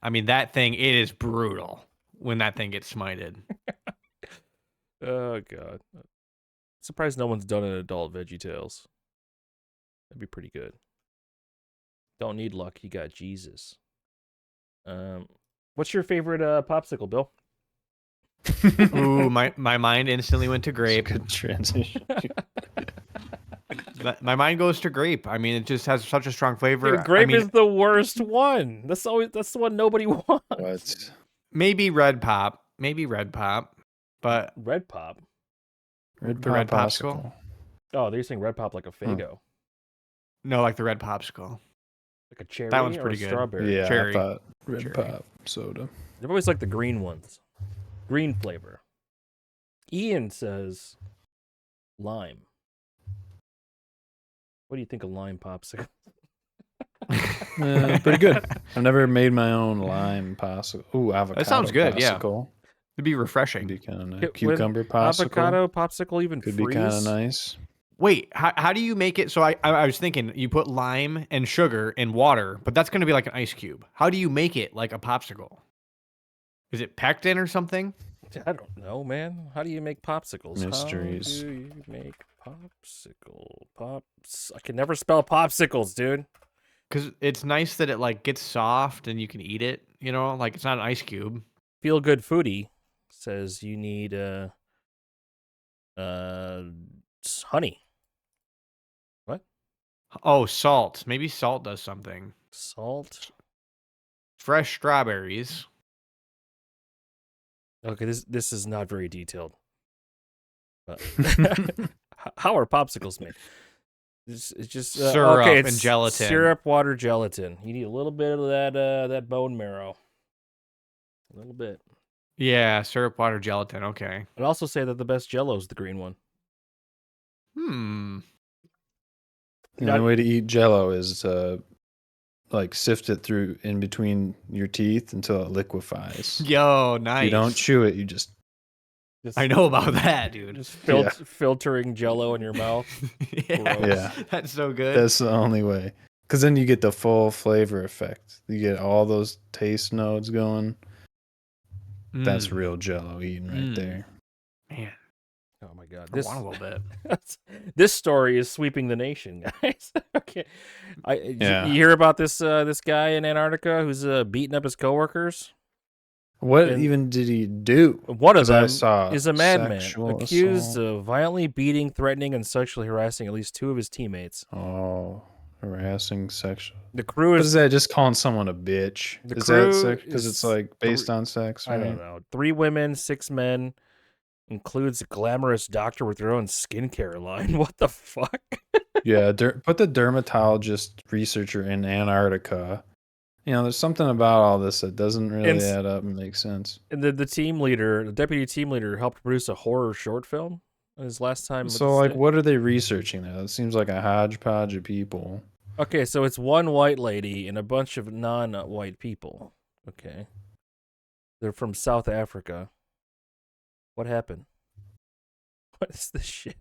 I mean, that thing, it is brutal when that thing gets smited. Oh god. Surprised no one's done an adult Veggie Tales. That'd be pretty good. Don't need luck, you got Jesus. What's your favorite popsicle, Bill? Ooh, my mind instantly went to grape. Good transition. My mind goes to grape. I mean, it just has such a strong flavor. Dude, grape I mean, is the worst one. That's the one nobody wants. What? maybe red pop, but Red Pop. Red The red Pop popsicle? Oh, they're saying Red Pop like a Fago. no, like the red popsicle. Like a cherry one's or pretty a good. strawberry. Yeah, Cherry. I thought Red Cherry. Pop soda. I've always liked the green ones. Green flavor. Ian says lime. What do you think of lime popsicle? Pretty good. I've never made my own lime popsicle. Ooh, avocado. sounds good, yeah. popsicle. It'd be refreshing. Could be kind of nice. When Cucumber popsicle. Avocado popsicle even Could freeze? be kind of nice. Wait, how do you make it? So I was thinking you put lime and sugar and water, but that's going to be like an ice cube. How do you make it like a popsicle? Is it pectin or something? I don't know, man. How do you make popsicles? Mysteries. How do you make popsicle? I can never spell popsicles, dude. Because it's nice that it like gets soft and you can eat it. You know, like it's not an ice cube. Feel Good Foodie says you need honey. Oh, salt. Maybe salt does something. Salt. Fresh strawberries. Okay, this is not very detailed. But how are popsicles made? It's just Syrup okay, and it's gelatin. Syrup, water, gelatin. You need a little bit of that bone marrow. A little bit. Yeah, syrup, water, gelatin. Okay. I'd also say that the best Jello is the green one. The only way to eat Jello is to like sift it through in between your teeth until it liquefies. Yo, If nice. you don't chew it, you just I know about that, dude. Just Yeah. filtering Jello in your mouth. yeah. Yeah. That's so good. that's the only way. Because then you get the full flavor effect. You get all those taste nodes going. That's Mm, real Jello eating right Mm. there. man. Oh my god. I want a little bit. This story is sweeping the nation, guys. Okay. Yeah. You hear about this guy in Antarctica who's beating up his coworkers? What And- even did he do? One of 'Cause I them saw is a madman sexual accused assault. of violently beating, threatening, and sexually harassing at least two of his teammates. Oh, harassing sexual. The crew What is is that? Just calling someone a bitch? The Is crew that sex? Because is it's like based on sex, I right? don't know. 3 women, 6 men. Includes a glamorous doctor with their own skincare line. What the fuck? Yeah, put the dermatologist researcher in Antarctica. You know, there's something about all this that doesn't really And add up and make sense. And the team leader, the deputy team leader, helped produce a horror short film his last time. with So, the like, state. what are they researching there? It seems like a hodgepodge of people. Okay, so it's one white lady and a bunch of non-white people. Okay, they're from South Africa. What happened? What is this shit?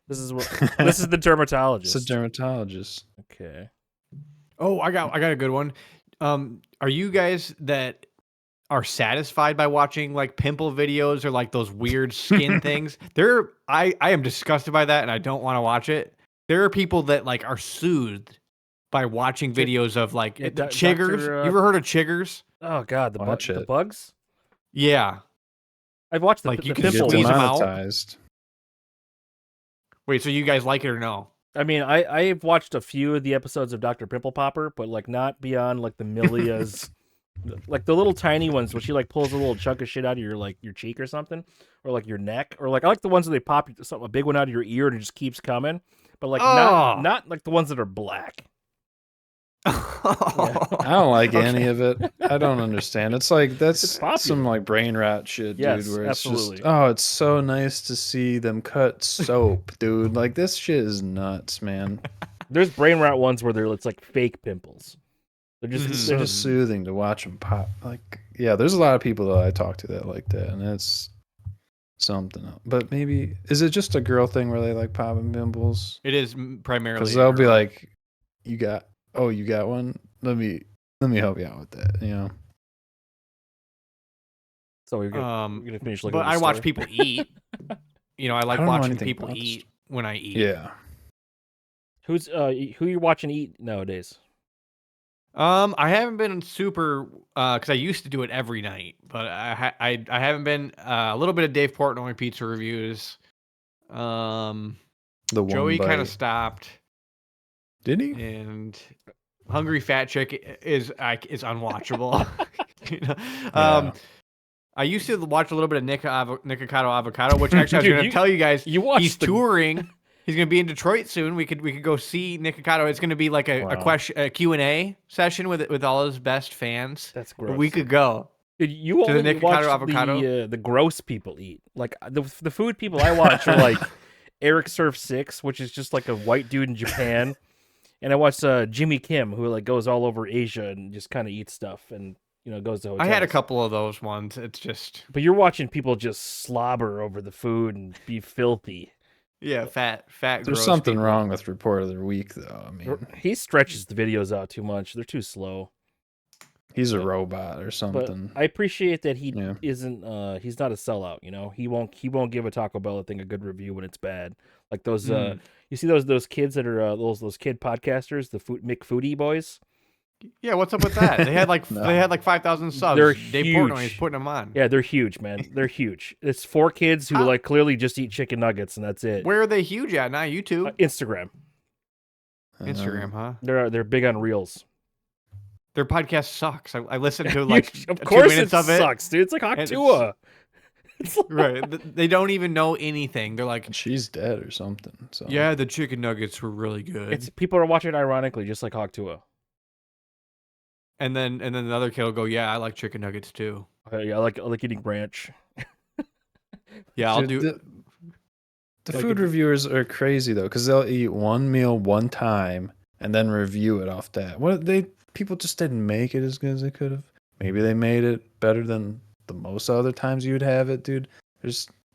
This is what. This is the dermatologist. It's a dermatologist. Okay. Oh, I got a good one. Are you guys that are satisfied by watching like pimple videos or like those weird skin things. I am disgusted by that and I don't want to watch it. There are people that like are soothed by watching videos of like Yeah, chiggers. Dr. You ever heard of chiggers? Oh God, the Watch it. bugs. Yeah. I've watched the, Like, the you can Get pimple squeeze ones. them out. demonetized. Wait, so you guys like it or no? I mean, I've watched a few of the episodes of Dr. Pimple Popper, but like not beyond like the Milia's, like the little tiny ones where she like pulls a little chunk of shit out of your like your cheek or something, or like your neck, or like I like the ones where they pop a big one out of your ear and it just keeps coming, but like not like the ones that are black. I don't like any of it. I don't understand. It's like It's popular. some like brain rot shit, Yes, dude. Where it's absolutely. just it's so nice to see them cut soap, dude. Like this shit is nuts, man. There's brain rot ones where it's like fake pimples. They're just It's they're so just soothing to watch them pop. Like, yeah, there's a lot of people that I talk to that like that, and it's something else. But maybe is it just a girl thing where they like popping pimples? It is primarily Because they'll be girl. like, you got one. Let me help you out with that. You know. so we're gonna finish looking. But at the I watch story. people eat. You know, I like I don't know watching anything people about this. eat when I eat. Yeah. Who you watching eat nowadays? I haven't been super because I used to do it every night, but I haven't been a little bit of Dave Portnoy pizza reviews. The one Joey kind bite. of stopped, Did he? and Hungry Fat Chick is unwatchable. You know? Yeah. I used to watch a little bit of Nikocado Avocado, which actually I was Dude, going to tell you guys. You watched He's touring. He's going to be in Detroit soon. We could go see Nikocado. It's going to be like a Q&A session with all his best fans. That's gross. We could go. Dude, you to the only Nikocado watch Avocado? the gross people eat. Like the food people I watch are like Eric Surf 6, which is just like a white dude in Japan, and I watch Jimmy Kim, who like goes all over Asia and just kind of eats stuff and goes to hotels. I had a couple of those ones. It's just But you're watching people just slobber over the food and be filthy. fat. There's gross something people. wrong with Report of the Week, though. I mean, He stretches the videos out too much. They're too slow. he's a robot or But something. I appreciate that he Yeah. isn't. He's not a sellout. He won't give a Taco Bell thing a good review when it's bad. Like those. You see those kids that are those kid podcasters, the McFoodie boys. Yeah, what's up with that? They had like No. they had like 5,000 subs. They're Dave huge. Portnoy is putting them on. Yeah, they're huge, man. They're huge. It's 4 kids who How- like clearly just eat chicken nuggets and that's it. Where are they huge at? Not YouTube. Instagram. Instagram, huh? They're big on Reels. Their podcast sucks. I listened to like of 2 course minutes it of it. sucks, dude. It's like it's- Octua. It's like, Right. They don't even know anything. They're like, She's dead or something. So yeah, the chicken nuggets were really good. it's people are watching it ironically, just like Octua. And then the other kid will go, yeah, I like chicken nuggets too. Yeah, I like eating ranch. Yeah, I'll Dude, do. The Like food if- reviewers are crazy though, because they'll eat one meal one time and then review it off that. People just didn't make it as good as they could have. Maybe they made it better than the most other times you would have it, dude.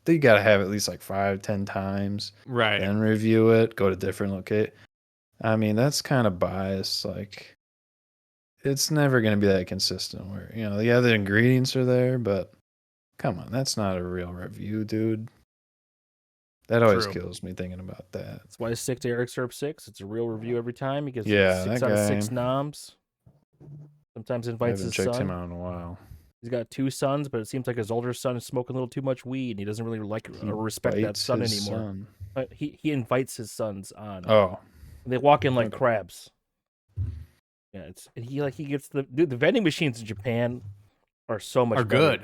They gotta have at least like 5-10 times, Right. then review it, go to different locate. I mean, that's kind of biased. Like, it's never gonna be that consistent. Where yeah, the ingredients are there, but come on, that's not a real review, dude. That always True. kills me thinking about that. That's why I stick to Eric Serp 6. It's a real review every time. He gets Yeah, 6 that out of guy. 6 noms. Sometimes I invites haven't his checked son. him out in a while. He's got 2 sons, but it seems like his older son is smoking a little too much weed, and he doesn't really like or respect that Bites son his anymore. son. He invites his sons on. Oh, They walk in like Okay. crabs. Yeah, he gets the vending machines in Japan are so much Are better. good.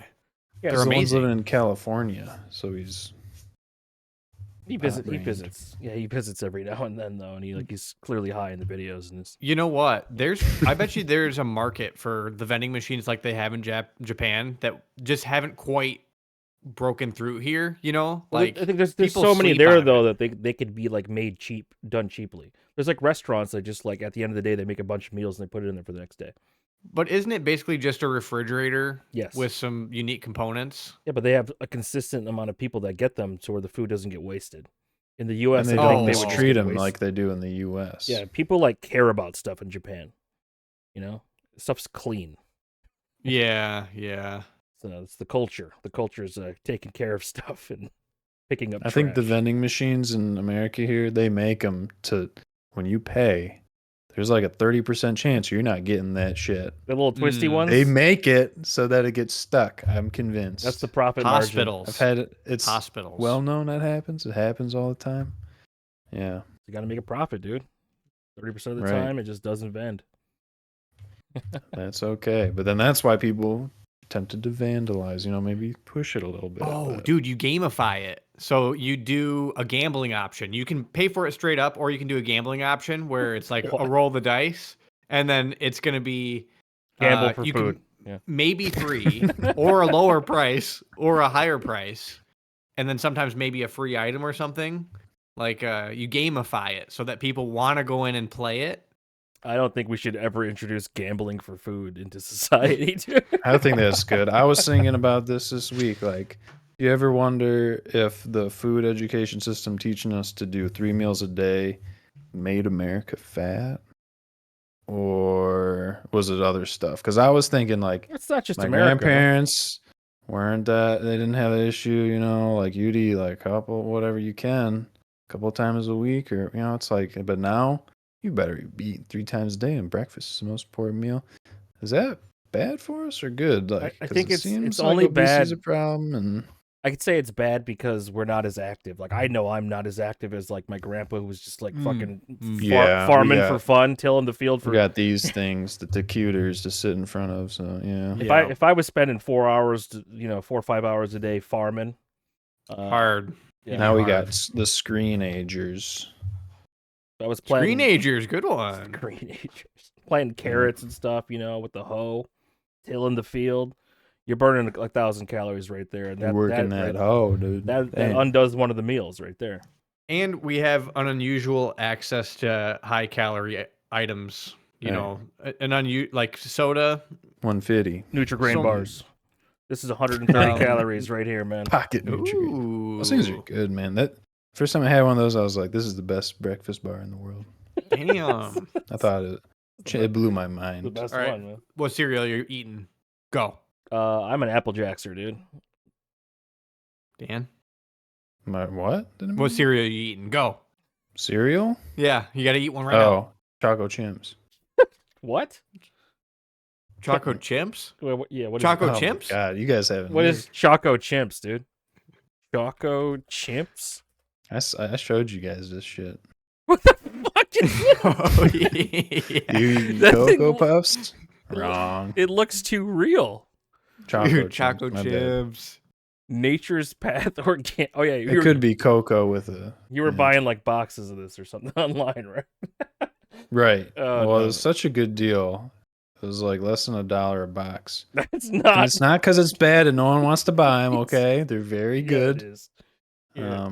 Yeah, They're the one's amazing. living in California, so he's he brained. visits. Yeah, he visits every now and then though, and he's clearly high in the videos and it's You know what? I bet you there's a market for the vending machines like they have in Japan that just haven't quite broken through here. Like I think there's people so many sleep there on though it. that they could be like made cheap, done cheaply. There's like restaurants that just like at the end of the day they make a bunch of meals and they put it in there for the next day. But isn't it basically just a refrigerator Yes. with some unique components? Yeah, but they have a consistent amount of people that get them to where the food doesn't get wasted. In the U.S., and they I think don't they would just mistreat get him wasted. like they do in the U.S. Yeah, people like care about stuff in Japan. Stuff's clean. Yeah. So it's the culture. The culture is taking care of stuff and picking up I think the trash. vending machines in America here, they make them to when you pay, there's like a 30% chance you're not getting that shit. The little twisty Mm. ones. They make it so that it gets stuck. I'm convinced. That's the profit margin. Hospitals. I've had it. It's Hospitals. well known that happens. It happens all the time. Yeah. You got to make a profit, dude. 30% of the Right. time, it just doesn't vend. That's okay. But then that's why people tempted to vandalize, maybe push it a little bit. Oh, but- dude, you gamify it. So you do a gambling option. You can pay for it straight up, or you can do a gambling option where it's like a roll the dice, and then it's going to be Gamble for you food. Can Yeah. maybe free, or a lower price, or a higher price, and then sometimes maybe a free item or something. Like you gamify it so that people want to go in and play it. I don't think we should ever introduce gambling for food into society, dude. I think that's good. I was thinking about this week. Like, you ever wonder if the food education system teaching us to do 3 meals a day made America fat? Or was it other stuff? Because I was thinking, like, It's not just my America. grandparents weren't that, they didn't have that issue, like, you'd eat like a couple, whatever you can, a couple times a week, or, it's like, but now you better be eating 3 times a day, and breakfast is the most important meal. Is that bad for us or good? Like, I 'cause think it it's seems only like obesity's bad. a problem, and I could say it's bad because we're not as active. Like, I know I'm not as active as like my grandpa, who was just like fucking Yeah, we farming got- for fun, tilling the field for. we got these things that the cuters to sit in front of. So yeah, If I was spending 4 hours, 4 or 5 hours a day farming, Hard. Yeah, now we hard. got the screenagers. I was playing Screenagers, good one. Screenagers, playing carrots and stuff, with the hoe, tilling the field. You're burning like 1,000 calories right there, and You're working that right- hoe, dude. That Damn. undoes one of the meals right there. And we have an unusual access to high calorie items. Like soda. 150 Nutri-Grain So- bars. This is 130 calories right here, man. pocket nutrient. Ooh. Those things are good, man. That first time I had one of those, I was like, "This is the best breakfast bar in the world." Damn. I thought it blew my The mind. best All right. one, man. What cereal are you eating? Go, I'm an Apple Jackser, dude. Dan. My what? Didn't What cereal are you eating? Go. cereal? Yeah, you got to eat one right now. Oh, Choco Chimps. What? Choco Chimps? What is Choco Oh my Chimps? God, you guys haven't. What is Choco Chimps, dude? Choco Chimps? I showed you guys this shit. What the fuck is this? Oh, yeah. You eat That thing Cocoa lo- Puffs? Wrong. It looks too real. Choco Dude, Chimps, Choco my bad. Chimps. Nature's Path Organic. Oh yeah, It could be cocoa with a You were yeah. buying like boxes of this or something online, right? right. Oh, well, no. it was such a good deal. It was like less than $1 a box. That's And not. it's not because it's bad and no one wants to buy them. Okay, they're very Yeah, it good. is. Yeah.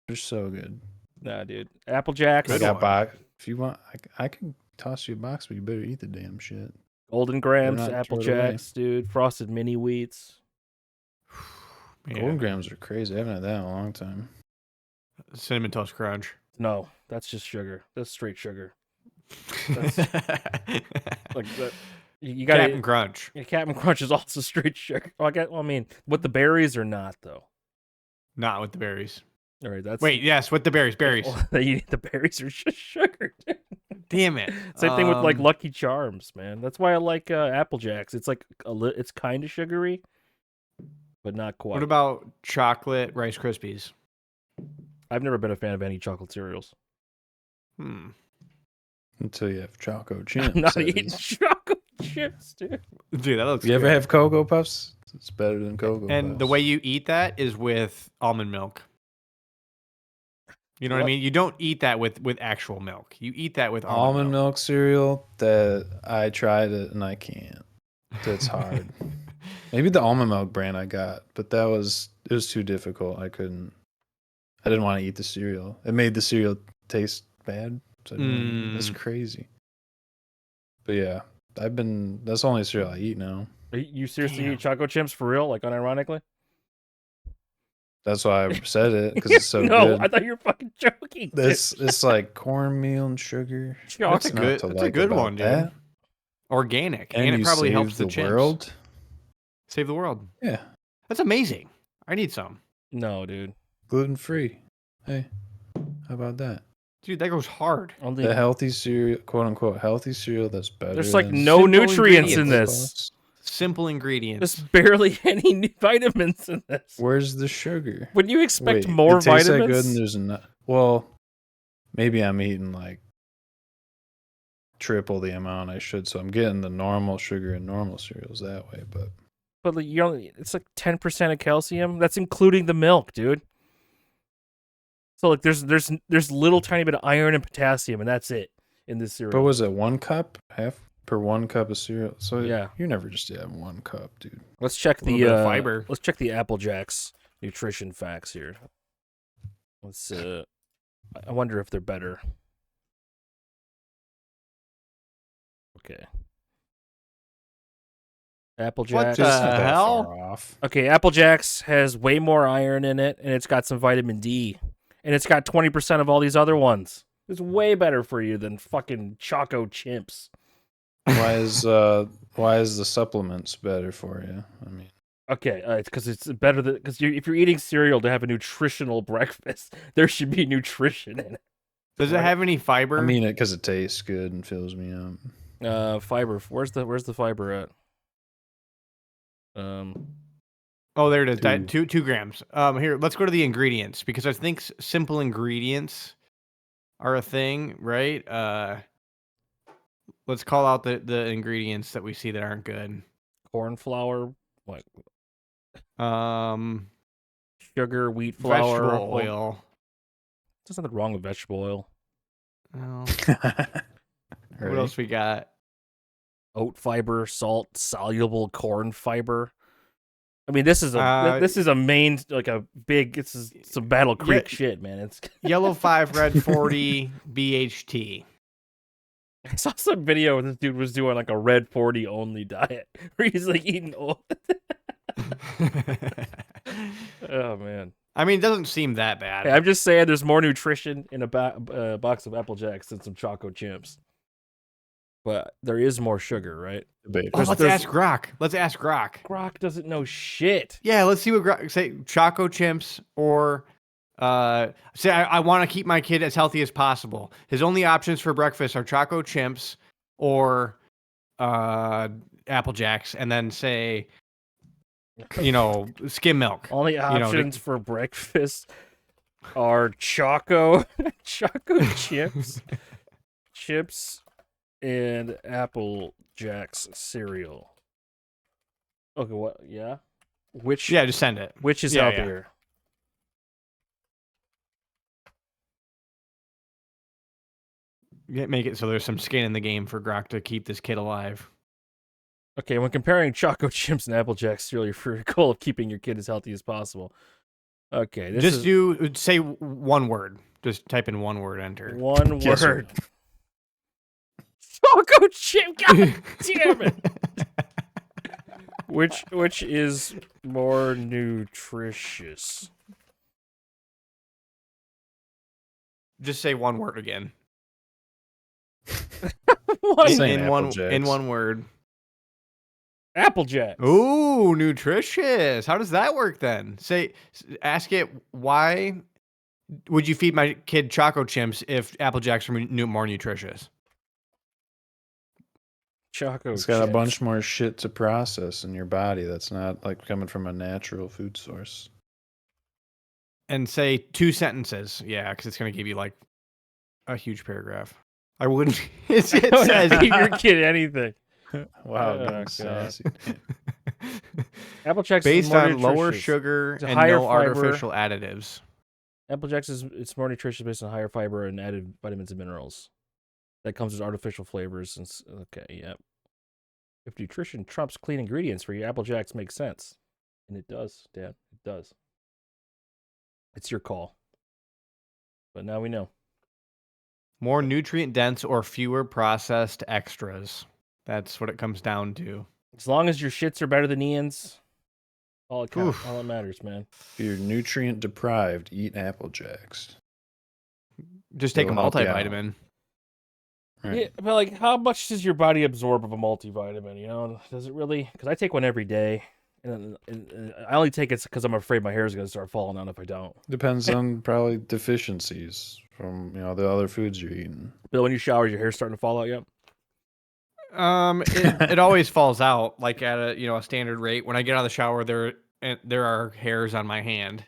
They're so good. Nah, dude. Apple Jacks, I Good got one. box. If you want, I can toss you a box, but you better eat the damn shit. Golden Grams, not Apple throw it away. Jacks, dude. Frosted Mini Wheats. Yeah. Golden grams are crazy. I haven't had that in a long time. Cinnamon Toast Crunch. No, that's just sugar. That's straight sugar. Like Like that. You got Captain Crunch. Yeah, Captain Crunch is also straight sugar. I mean, with the berries or not though. Not with the berries. All right, that's Wait, yes, with the berries. Berries. The berries are just sugar. Dude. Damn it. Same thing with like Um, Lucky Charms, man. That's why I like Apple Jacks. It's like it's kind of sugary, but not quite. What about chocolate Rice Krispies? I've never been a fan of any chocolate cereals. Until you have Choco I'm Chimps. not that eating is. chocolate chips, dude. Dude, that looks You ever good. have Cocoa Puffs? It's better than Cocoa Puffs. And the way you eat that is with almond milk. You know what I What? mean? You don't eat that with actual milk. You eat that with almond milk cereal, that I tried it and I can't. That's hard. Maybe the almond milk brand I got, but it was too difficult. I didn't want to eat the cereal. It made the cereal taste bad. So that's crazy. But yeah, that's the only cereal I eat now. You seriously Damn. eat Choco Chimps for real? Like unironically? That's why I said it, because it's so no, good. I thought you were fucking joking. dude. It's like cornmeal and sugar. Chocolate. That's a What's not good, to that's a like good about one, dude. that? Organic. And it you probably save helps the the chimps. world. Save the world. Yeah, That's amazing. I need some. No, dude. gluten free. Hey, how about that? Dude, that goes hard. Only The healthy cereal, quote unquote, healthy cereal that's better. there's like than no Simple nutrients in ingredients. this. Simple ingredients. There's barely any vitamins in this. Where's the sugar? Would you expect Wait, more it tastes that good vitamins? and there's not. Well, maybe I'm eating like triple the amount I should, so I'm getting the normal sugar in normal cereals that way. But like, it's like 10% of calcium. That's including the milk, dude. So like, there's little tiny bit of iron and potassium, and that's it in this cereal. But was it 1 cup? Half per 1 cup of cereal? So Yeah. you're never just having 1 cup, dude. Let's check little the bit of fiber. Let's check the Apple Jacks nutrition facts here. Let's. I wonder if they're better. Okay. Apple Jacks. the It's not that hell? far off. Okay, Apple Jacks has way more iron in it, and it's got some vitamin D, and it's got 20% of all these other ones. It's way better for you than fucking Choco Chimps. Why is the supplements better for you? I mean, Okay, it's because it's better than because if you're eating cereal to have a nutritional breakfast, there should be nutrition in it. Does it have any fiber? I mean it because it tastes good and fills me up. Fiber. Where's the fiber at? oh, there it is. 2 grams. Here, let's go to the ingredients because I think simple ingredients are a thing, right? Let's call out the ingredients that we see that aren't good. Corn flour, what? Um, Sugar, wheat flour, vegetable oil. There's nothing wrong with vegetable oil. Well, Right? what else we got? Oat fiber, salt, soluble corn fiber. I mean, this is a main like a big. This is some Battle Creek shit, man. It's Yellow 5, red 40, BHT. I saw some video where this dude was doing like a red 40 only diet where he's like eating oat. Oh man. I mean, it doesn't seem that bad. Hey, I'm just saying there's more nutrition in a box of Apple Jacks than some Choco Chimps. But there is more sugar, right? Oh, let's ask Grok. Grok doesn't know shit. Yeah, let's see what Grok say. Choco Chimps or say I want to keep my kid as healthy as possible. His only options for breakfast are Choco Chimps or Apple Jacks, and then say, skim milk. Only options for breakfast are Choco chips, and Apple Jacks cereal. Okay, what? Yeah. Yeah, just send it. Which is Yeah, healthier? Make it so there's some skin in the game for Grok to keep this kid alive. Okay, when comparing Choco Chimps and Apple Jacks cereal for the goal of keeping your kid as healthy as possible. Okay, say one word. Just type in one word, enter. One Yes, word. Choco Chip. God damn it. Which is more nutritious? Just say one word again. What? Saying In Apple Jacks. one word. Apple Jacks. Ooh, nutritious. How does that work then? Ask it, why would you feed my kid Choco Chimps if Apple Jacks were more nutritious? Choco It's got a Chips. bunch more shit to process in your body that's not like coming from a natural food source. And say 2 sentences. Yeah, because it's going to give you like a huge paragraph. I wouldn't. It says Feed your kid anything. Wow, Oh, being God. sassy. Apple Jacks is based more on lower nutritious. sugar It's a and higher no fiber. artificial additives. Apple Jacks it's more nutritious based on higher fiber and added vitamins and minerals. That comes with artificial flavors. Okay, yep. If nutrition trumps clean ingredients for you, Apple Jacks makes sense. And it does, Dad. It does. It's your call. But now we know. More nutrient dense or fewer processed extras. That's what it comes down to. As long as your shits are better than Ian's, all it counts, Oof. all that matters, man. If you're nutrient deprived, eat Apple Jacks. Just take a It'll help you out. multivitamin. Right. Yeah, but like, how much does your body absorb of a multivitamin? Does it really? Because I take one every day, And I only take it because I'm afraid my hair is going to start falling out if I don't. Depends on probably deficiencies from the other foods you're eating. Bill, when you shower, your hair's starting to fall out yet? It always falls out like at a standard rate. When I get out of the shower, there are hairs on my hand,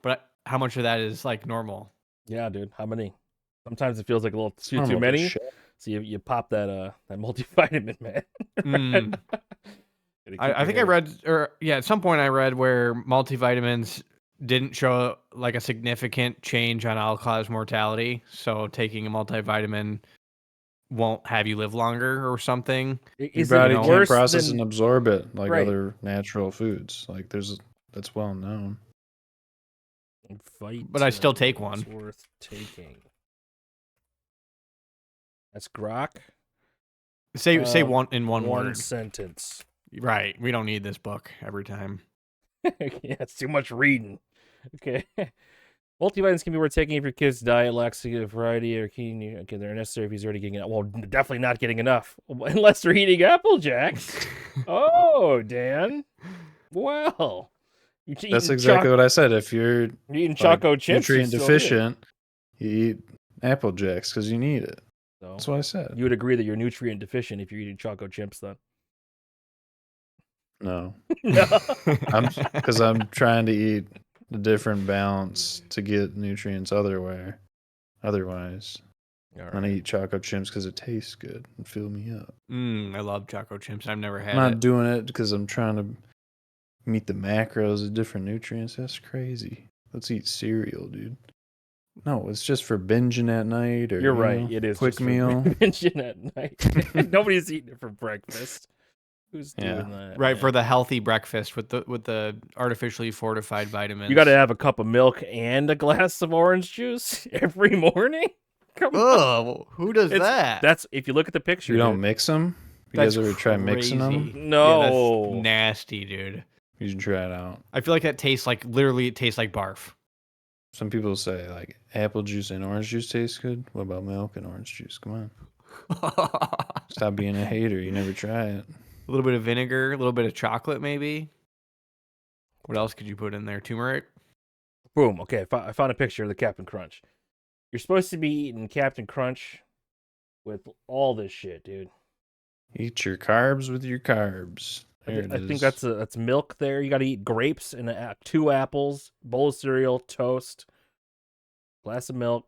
but how much of that is like normal? Yeah, dude. How many? Sometimes it feels like a little too Normal to many. shit. So you pop that multivitamin, man. Mm. I think I read, at some point I read where multivitamins didn't show like a significant change on all-cause mortality. So taking a multivitamin won't have you live longer or something. Your Is body it can't worse process than and absorb it like Right. other natural foods. Like that's well known. But I still take one. It's worth taking. That's grok. Say one in one One word. sentence. Right. We don't need this book every time. Yeah, it's too much reading. Okay. Multivitamins can be worth taking if your kid's diet lacks a variety or keen. Okay, they're necessary if he's already getting enough. Well, definitely not getting enough unless they're eating Apple Jacks. Oh, Dan. Well, That's exactly what I said. If you're eating Choco chips, nutrient you still need it. deficient, you eat Apple Jacks because you need it. So, That's what I said. you would agree that you're nutrient deficient if you're eating Choco chips, then? No, No. because I'm trying to eat a different balance to get nutrients otherwise. All I'm gonna eat chocolate chips because it tastes good and fill me up. I love choco chips. I've never had I'm not it. doing it because I'm trying to meet the macros of different nutrients. That's crazy. Let's eat cereal, dude. No, it's just for binging at night or You're right. It is quick just for meal. binging at night. Nobody's eating it for breakfast. Who's Yeah. doing that? Right, man? for the healthy breakfast with the artificially fortified vitamins. You got to have a cup of milk and a glass of orange juice every morning. Come on. Oh, who does that? That's if you look at the picture. You don't dude. mix them. You That's guys ever try mixing crazy. them? No. Yeah, that's nasty, dude. You should try it out. I feel like that tastes like literally. It tastes like barf. Some people say like apple juice and orange juice tastes good. What about milk and orange juice? Come on, stop being a hater. You never try it. A little bit of vinegar, a little bit of chocolate, maybe. What else could you put in there? Turmeric. Boom. Okay, I found a picture of the Captain Crunch. You're supposed to be eating Captain Crunch with all this shit, dude. Eat your carbs with your carbs. There it I think is. that's milk there. You got to eat grapes and 2 apples, bowl of cereal, toast, glass of milk.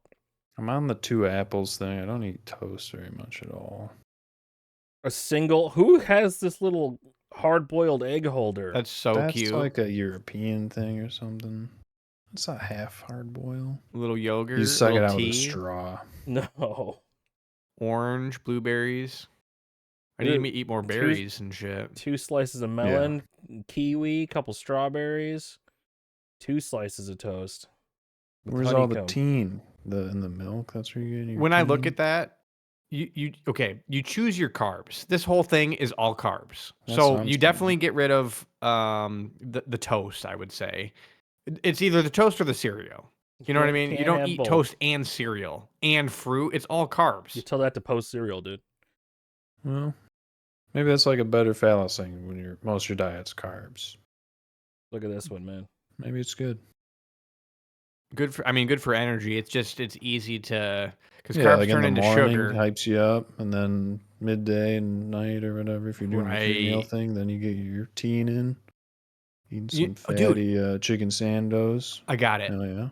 I'm on the 2 apples thing. I don't eat toast very much at all. A single. Who has this little hard-boiled egg holder? That's so That's cute. like a European thing or something. It's not half hard boil. A little yogurt, You suck it little out with a tea, straw. No. orange, blueberries. I need to eat more berries and shit. 2 slices of melon, kiwi, couple strawberries, 2 slices of toast. with Where's all the honeycomb. teen? In the milk? That's where you're getting your When I look teen? at that, you choose your carbs. This whole thing is all carbs. That So sounds you good. definitely get rid of the toast, I would say. It's either the toast or the cereal. You know what I mean? You Can't don't have eat both. toast and cereal and fruit. It's all carbs. You tell that to post cereal, dude. Well, maybe that's like a better fallacy when most of your diet's carbs. Look at this one, man. Maybe it's good. Good for energy. It's easy to because Yeah, carbs like in turn the into morning, sugar. hypes you up, and then midday and night or whatever. If you're doing a 3-meal Right. thing, then you get your teen in, eating You- some dude. fatty chicken sandos. I got it. Hell yeah.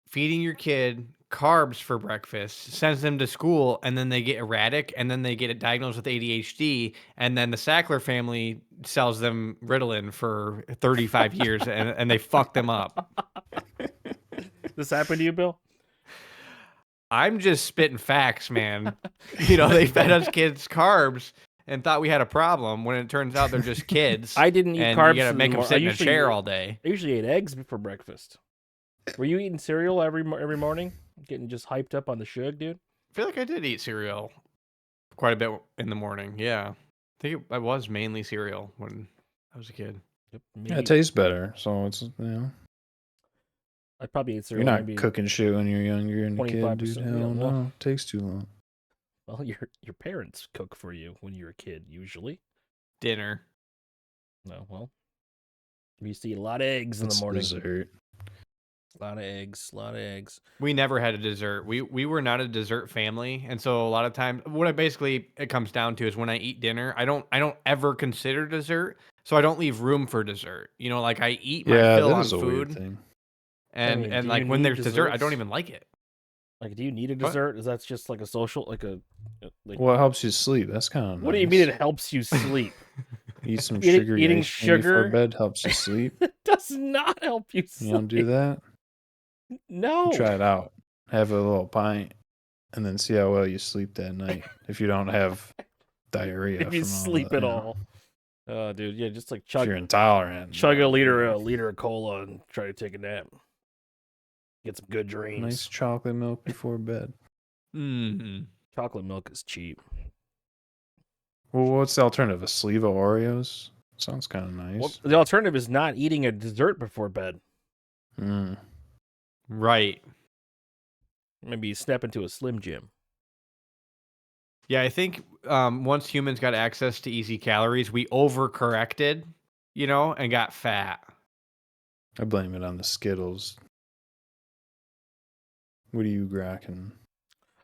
Feeding your kid carbs for breakfast sends them to school, and then they get erratic, and then they get diagnosed with ADHD, and then the Sackler family sells them Ritalin for 35 years, and they fuck them up. This happened to you, Bill? I'm just spitting facts, man. They fed us kids carbs and thought we had a problem when it turns out they're just kids. I didn't eat and carbs. you gotta in the make them mor- sit I in a usually- chair all day. I usually ate eggs for breakfast. Were you eating cereal every morning? Getting just hyped up on the sugar, dude? I feel like I did eat cereal quite a bit in the morning. Yeah. I think I was mainly cereal when I was a kid. Yep. Yeah, it tastes better. So it's I probably ate you're cereal. not maybe, cooking shit when you're younger and a kid, 25%, dude. yeah, Hell well- no, it takes too long. Well, your parents cook for you when you're a kid, usually. Dinner. No, well, We used to eat a lot of eggs in the It's morning. dessert. A lot of eggs. We never had a dessert. We were not a dessert family, and so a lot of times, what it comes down to is when I eat dinner, I don't ever consider dessert, so I don't leave room for dessert. You know, like I eat my Yeah, fill that on is a weird food, thing. and I mean, do like you when need there's dessert, I don't desserts? even like it. Like, do you need a What? dessert? Is that just like a social, like a, like? Well, it helps you sleep. That's kind of nice. What do you mean it helps you sleep? Eat some Eating- sugary eating ice cream before sugar? bed helps you sleep. It does not help you sleep. You don't do that? No. Try it out. Have a little pint, and then see how well you sleep that night. If you don't have diarrhea, If you from all sleep the, at you know, all. Oh, dude, yeah, just like if chug you're intolerant, a you liter know, of cola and try to take a nap. Get some good dreams. nice chocolate milk before bed. Mm. Chocolate milk is cheap. Well, what's the alternative? A sleeve of Oreos? Sounds kind of nice. Well, the alternative is not eating a dessert before bed. Mm. Right. Maybe you step into a Slim Jim. Yeah, I think once humans got access to easy calories, we overcorrected, you know, and got fat. I blame it on the Skittles. What are you grokking?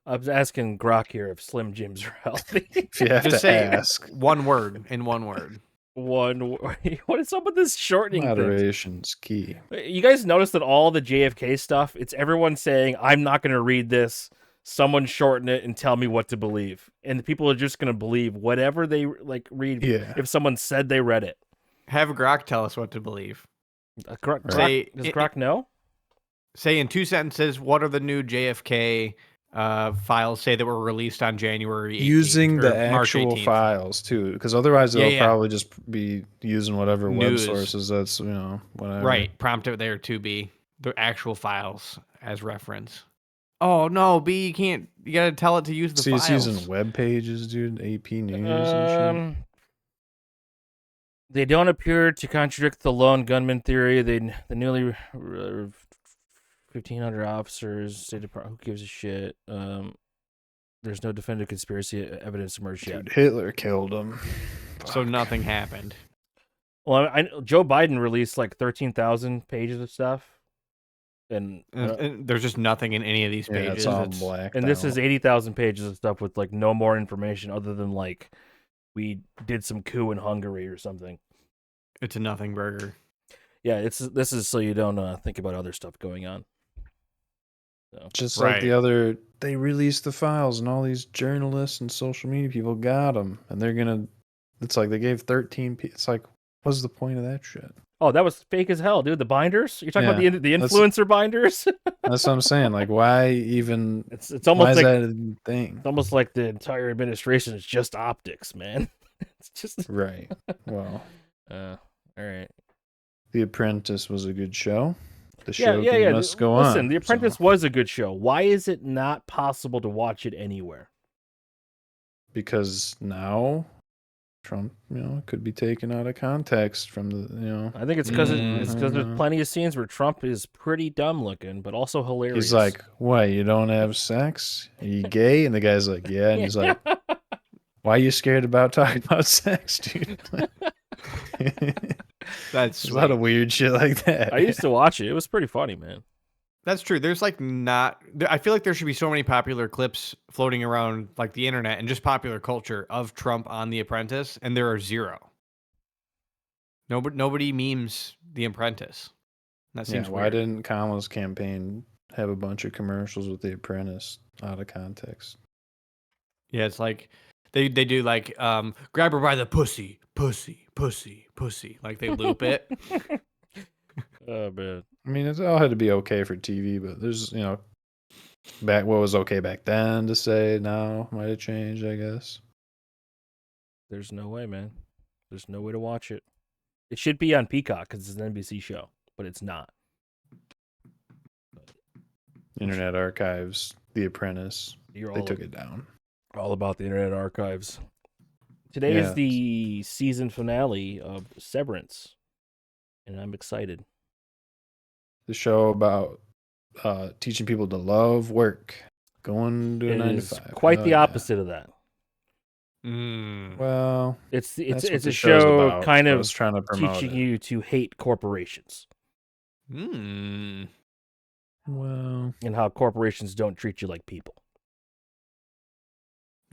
I was asking Grok here if Slim Jims are healthy. If you have Just to say ask, one word in one word. What is up with this shortening thing? moderation's key. You guys notice that all the JFK stuff, it's everyone saying, I'm not going to read this. Someone shorten it and tell me what to believe. And the people are just going to believe whatever they like read. Yeah. If someone said they read it. Have Grok tell us what to believe. Grok, Say- does Grok know? Say in 2 sentences, what are the new JFK files say that were released on January 18th? Using or the March actual 18th? files too, because otherwise Yeah, they'll yeah. probably just be using whatever News. web sources. That's whatever. Right. Prompt it there to be the actual files as reference. Oh, no, B, you can't. You got to tell it to use the See, it's files. using web pages, dude. AP News and shit. They don't appear to contradict the lone gunman theory. The nearly 1,500 officers. State Department, who gives a shit? There's no definitive conspiracy evidence emerged yet. Dude, Hitler killed him. So Fuck. nothing happened. Well, Joe Biden released like 13,000 pages of stuff, and And there's just nothing in any of these Yeah, pages. it's all It's- black. and this is 80,000 pages of stuff with like no more information other than like we did some coup in Hungary or something. It's a nothing burger. Yeah, this is so you don't think about other stuff going on. So. just like Right. the other. They released the files, and all these journalists and social media people got them, and they're gonna. It's like they gave 13. It's like, what's the point of that shit? Oh, that was fake as hell, dude. The binders? You're talking Yeah, about the that's- influencer binders? That's what I'm saying. Like, why even? It's Why almost is like that a thing? it's almost like the entire administration is just optics, man. It's just Right. Well, all right. The Apprentice was a good show. The Yeah, show yeah. must go on. Listen, The Apprentice was a good show. Why is it not possible to watch it anywhere? Because now Trump, could be taken out of context from the, I think it's because there's Mhm. plenty of scenes where Trump is pretty dumb looking, but also hilarious. He's like, "What? You don't have sex? Are you gay?" And the guy's like, "Yeah." And he's like, "Why are you scared about talking about sex, dude?" That's There's a lot of weird shit like that. I used to watch it. It was pretty funny, man. That's true. There's like not. I feel like there should be so many popular clips floating around like the internet and just popular culture of Trump on The Apprentice, and there are zero. Nobody memes The Apprentice. That Yeah, seems why weird. didn't Kamala's campaign have a bunch of commercials with The Apprentice out of context? Yeah, it's like they do like grab her by the pussy, pussy, pussy, pussy. Like they loop it. Oh man. I mean, it all had to be okay for TV, but there's, back what was okay back then to say now might have changed, I guess. There's no way, man. There's no way to watch it. It should be on Peacock because it's an NBC show, but it's not. Internet Archives, The Apprentice, You're they took it down. all about the Internet Archives. Today Yeah. is the season finale of Severance, and I'm excited. The show about teaching people to love work, going to a It 9 to is 5. quite Hell the yeah. opposite of that. Well, It's that's what it's the a show's show about, kind so I of was trying to promote teaching it. you to hate corporations Well, and how corporations don't treat you like people.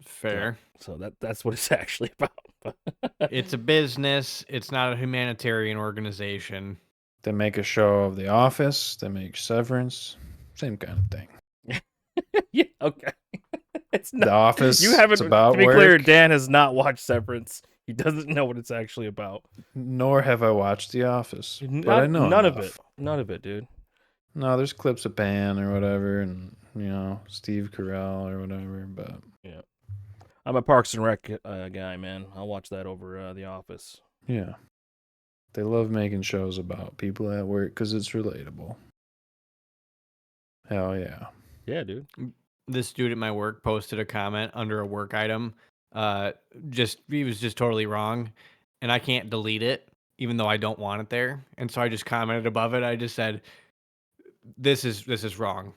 Fair. So that's what it's actually about. It's a business. It's not a humanitarian organization. they make a show of The Office. They make Severance. Same kind of thing. Yeah, okay. It's not. The Office. You haven't. It's about To be clear, work. Dan has not watched Severance. He doesn't know what it's actually about. Nor have I watched The Office, but I know none enough. of it. None of it, dude. No, there's clips of Pan or whatever, and Steve Carell or whatever. But Yeah, I'm a Parks and Rec guy, man. I'll watch that over The Office. yeah, they love making shows about people at work because it's relatable. Hell yeah. Yeah, dude. This dude at my work posted a comment under a work item. He was just totally wrong, and I can't delete it, even though I don't want it there. And so I just commented above it. I just said, "This is wrong."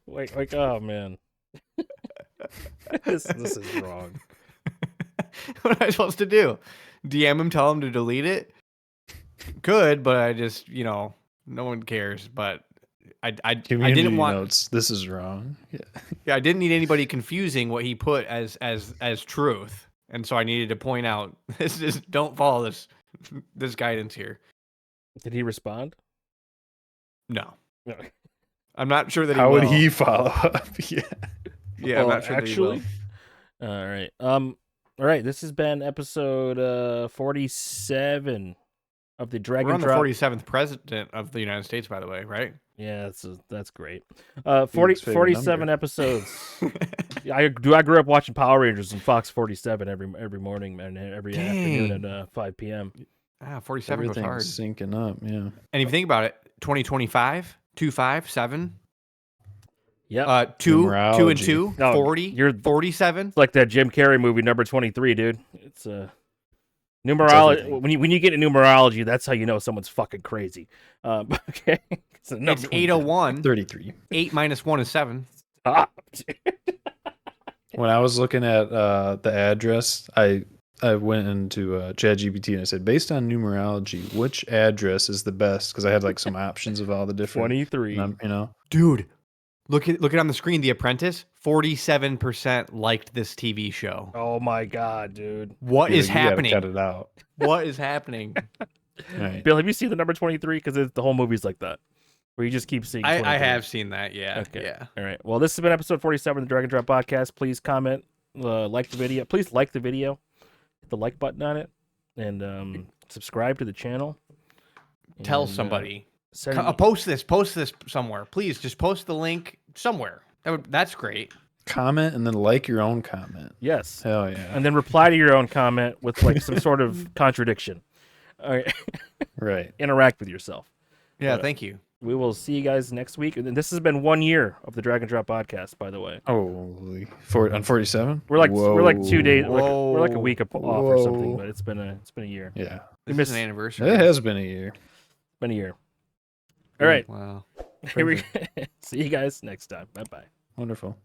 like, oh man, this is wrong. What am I supposed to do? DM him, tell him to delete it? Could, but I just, no one cares. But I Community didn't want. notes. This is wrong. Yeah. I didn't need anybody confusing what he put as truth, and so I needed to point out this is don't follow this guidance here. Did he respond? No, No. I'm not sure that. How would will. he follow up? Yeah. Yeah, I'm not sure actually. That he will. All right. All right. This has been episode 47 of the Dragon We're on the Drop. 47th president of the United States, by the way, right? Yeah, that's great. Felix' favorite 47 number. episodes. I grew up watching Power Rangers and Fox 47 every morning and every afternoon at 5 p.m. 47 goes Everything's hard. syncing up. Yeah. And if you think about it, 2025, 25, 7. Yep. 2 and Numerology. 2, No, 40, you're 47. It's like that Jim Carrey movie, number 23, dude. It's numerology. everything. When you get into numerology, that's how you know someone's fucking crazy. Okay. It's 801. 33. 8 minus 1 is 7. Stop. When I was looking at the address, I went into ChatGPT and I said, based on numerology, which address is the best? Because I had like some options of all the different. 23. Dude, look it on the screen. The Apprentice, 47% liked this TV show. Oh my god, dude. What is You gotta happening? Cut it out. What is happening? Right. Bill, have you seen the number 23? Because the whole movie's like that, where you just keep seeing. 23. I have seen that. Yeah. Okay. Yeah. All right. Well, this has been episode 47 of the Dragon Drop Podcast. Please comment, like the video. Please like the video. Hit the like button on it, and subscribe to the channel. Tell And, somebody. send- Post this somewhere. Please just post the link somewhere. That's great. Comment and then like your own comment. yes. Hell yeah. And then reply to your own comment with like some sort of contradiction. All right. Right. Interact with yourself. Yeah, But- thank you. We will see you guys next week. And this has been 1 year of the Dragon Drop Podcast, by the way. Holy. On 47? We're like 2 days. We're like a Whoa. week off or something, Whoa. but it's been a year. Yeah. This is an anniversary. It has been a year. Been a year. All right. Wow. Here we see you guys next time. Bye bye. Wonderful.